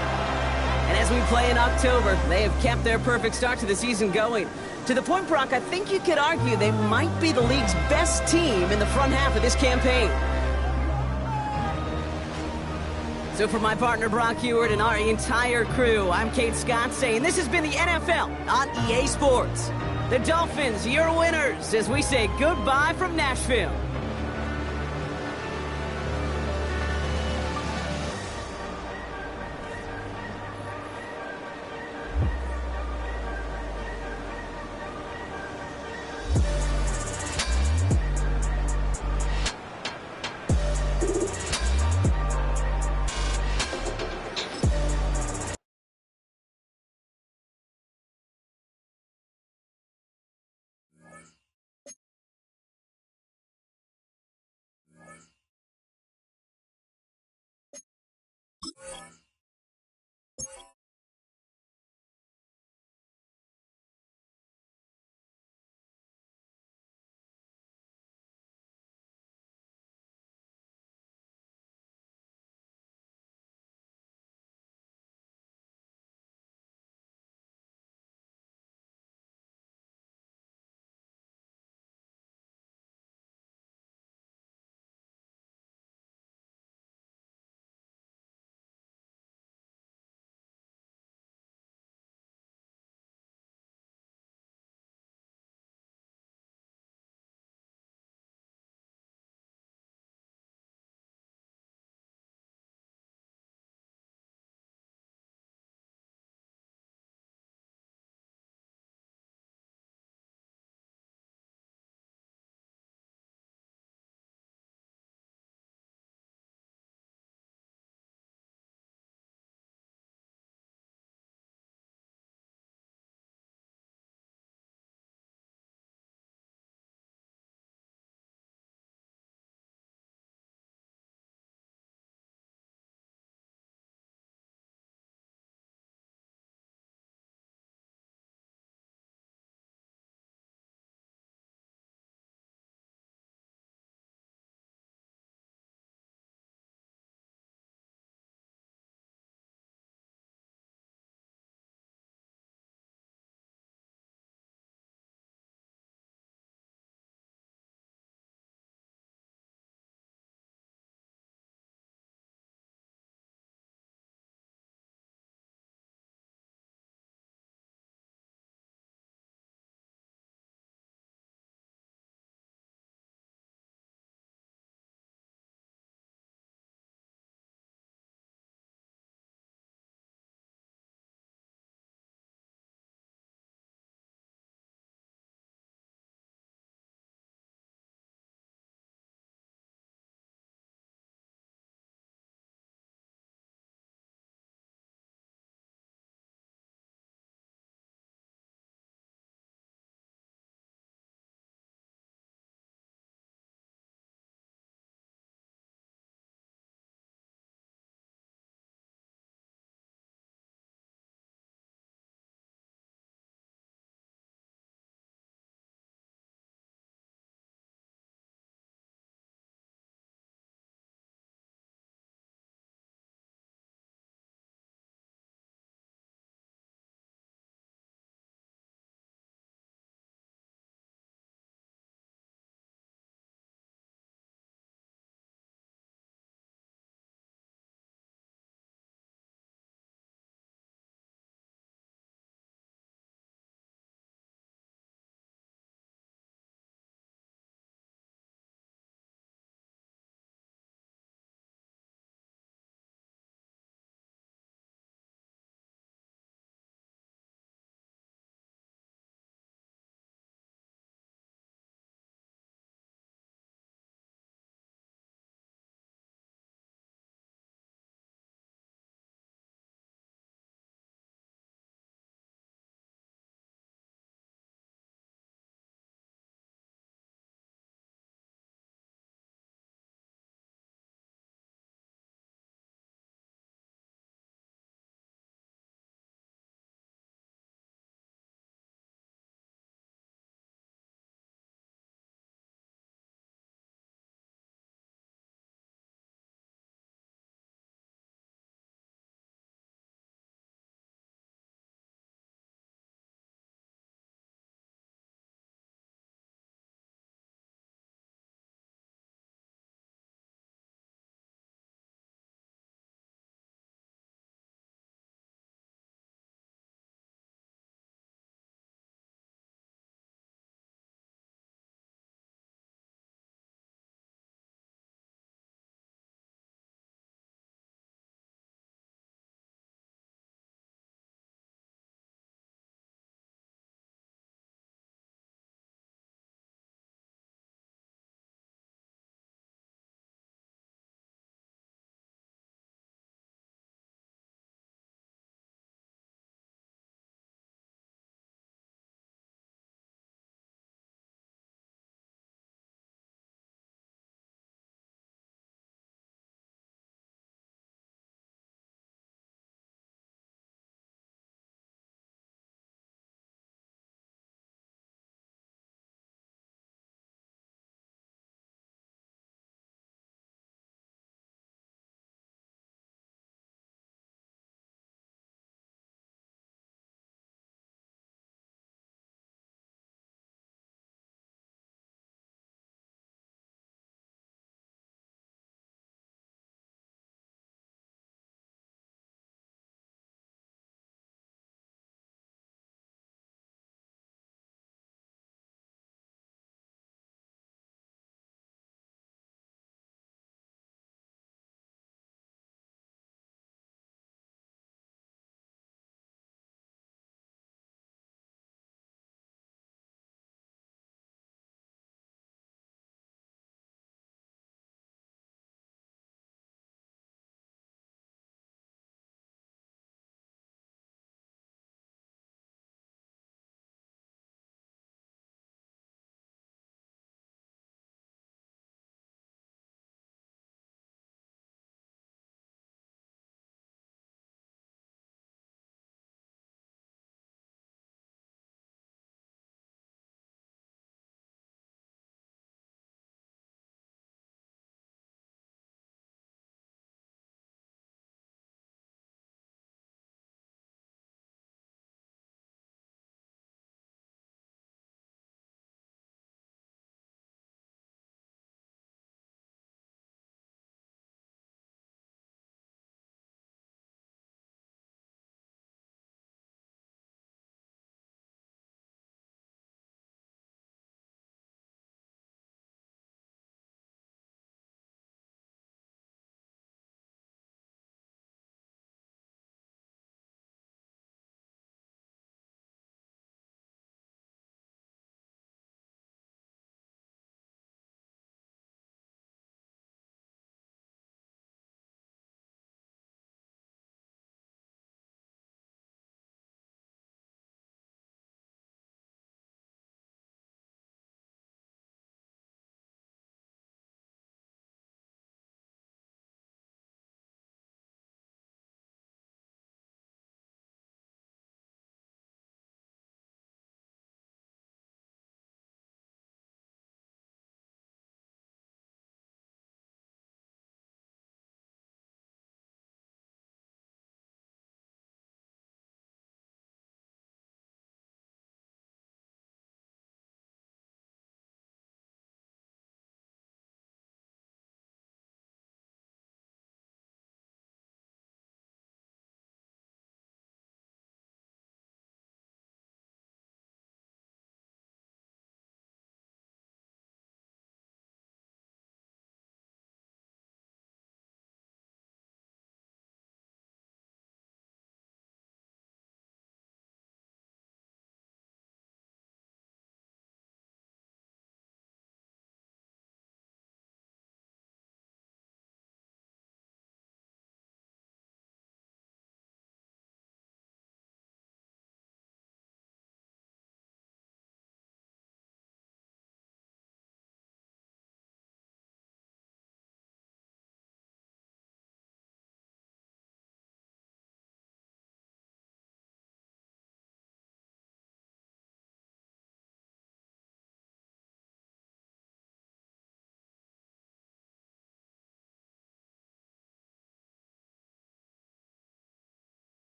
And as we play in October, they have kept their perfect start to the season going. To the point, Brock, I think you could argue they might be the league's best team in the front half of this campaign. So for my partner, Brock Huard, and our entire crew, I'm Kate Scott saying this has been the NFL on EA Sports. The Dolphins, your winners, as we say goodbye from Nashville.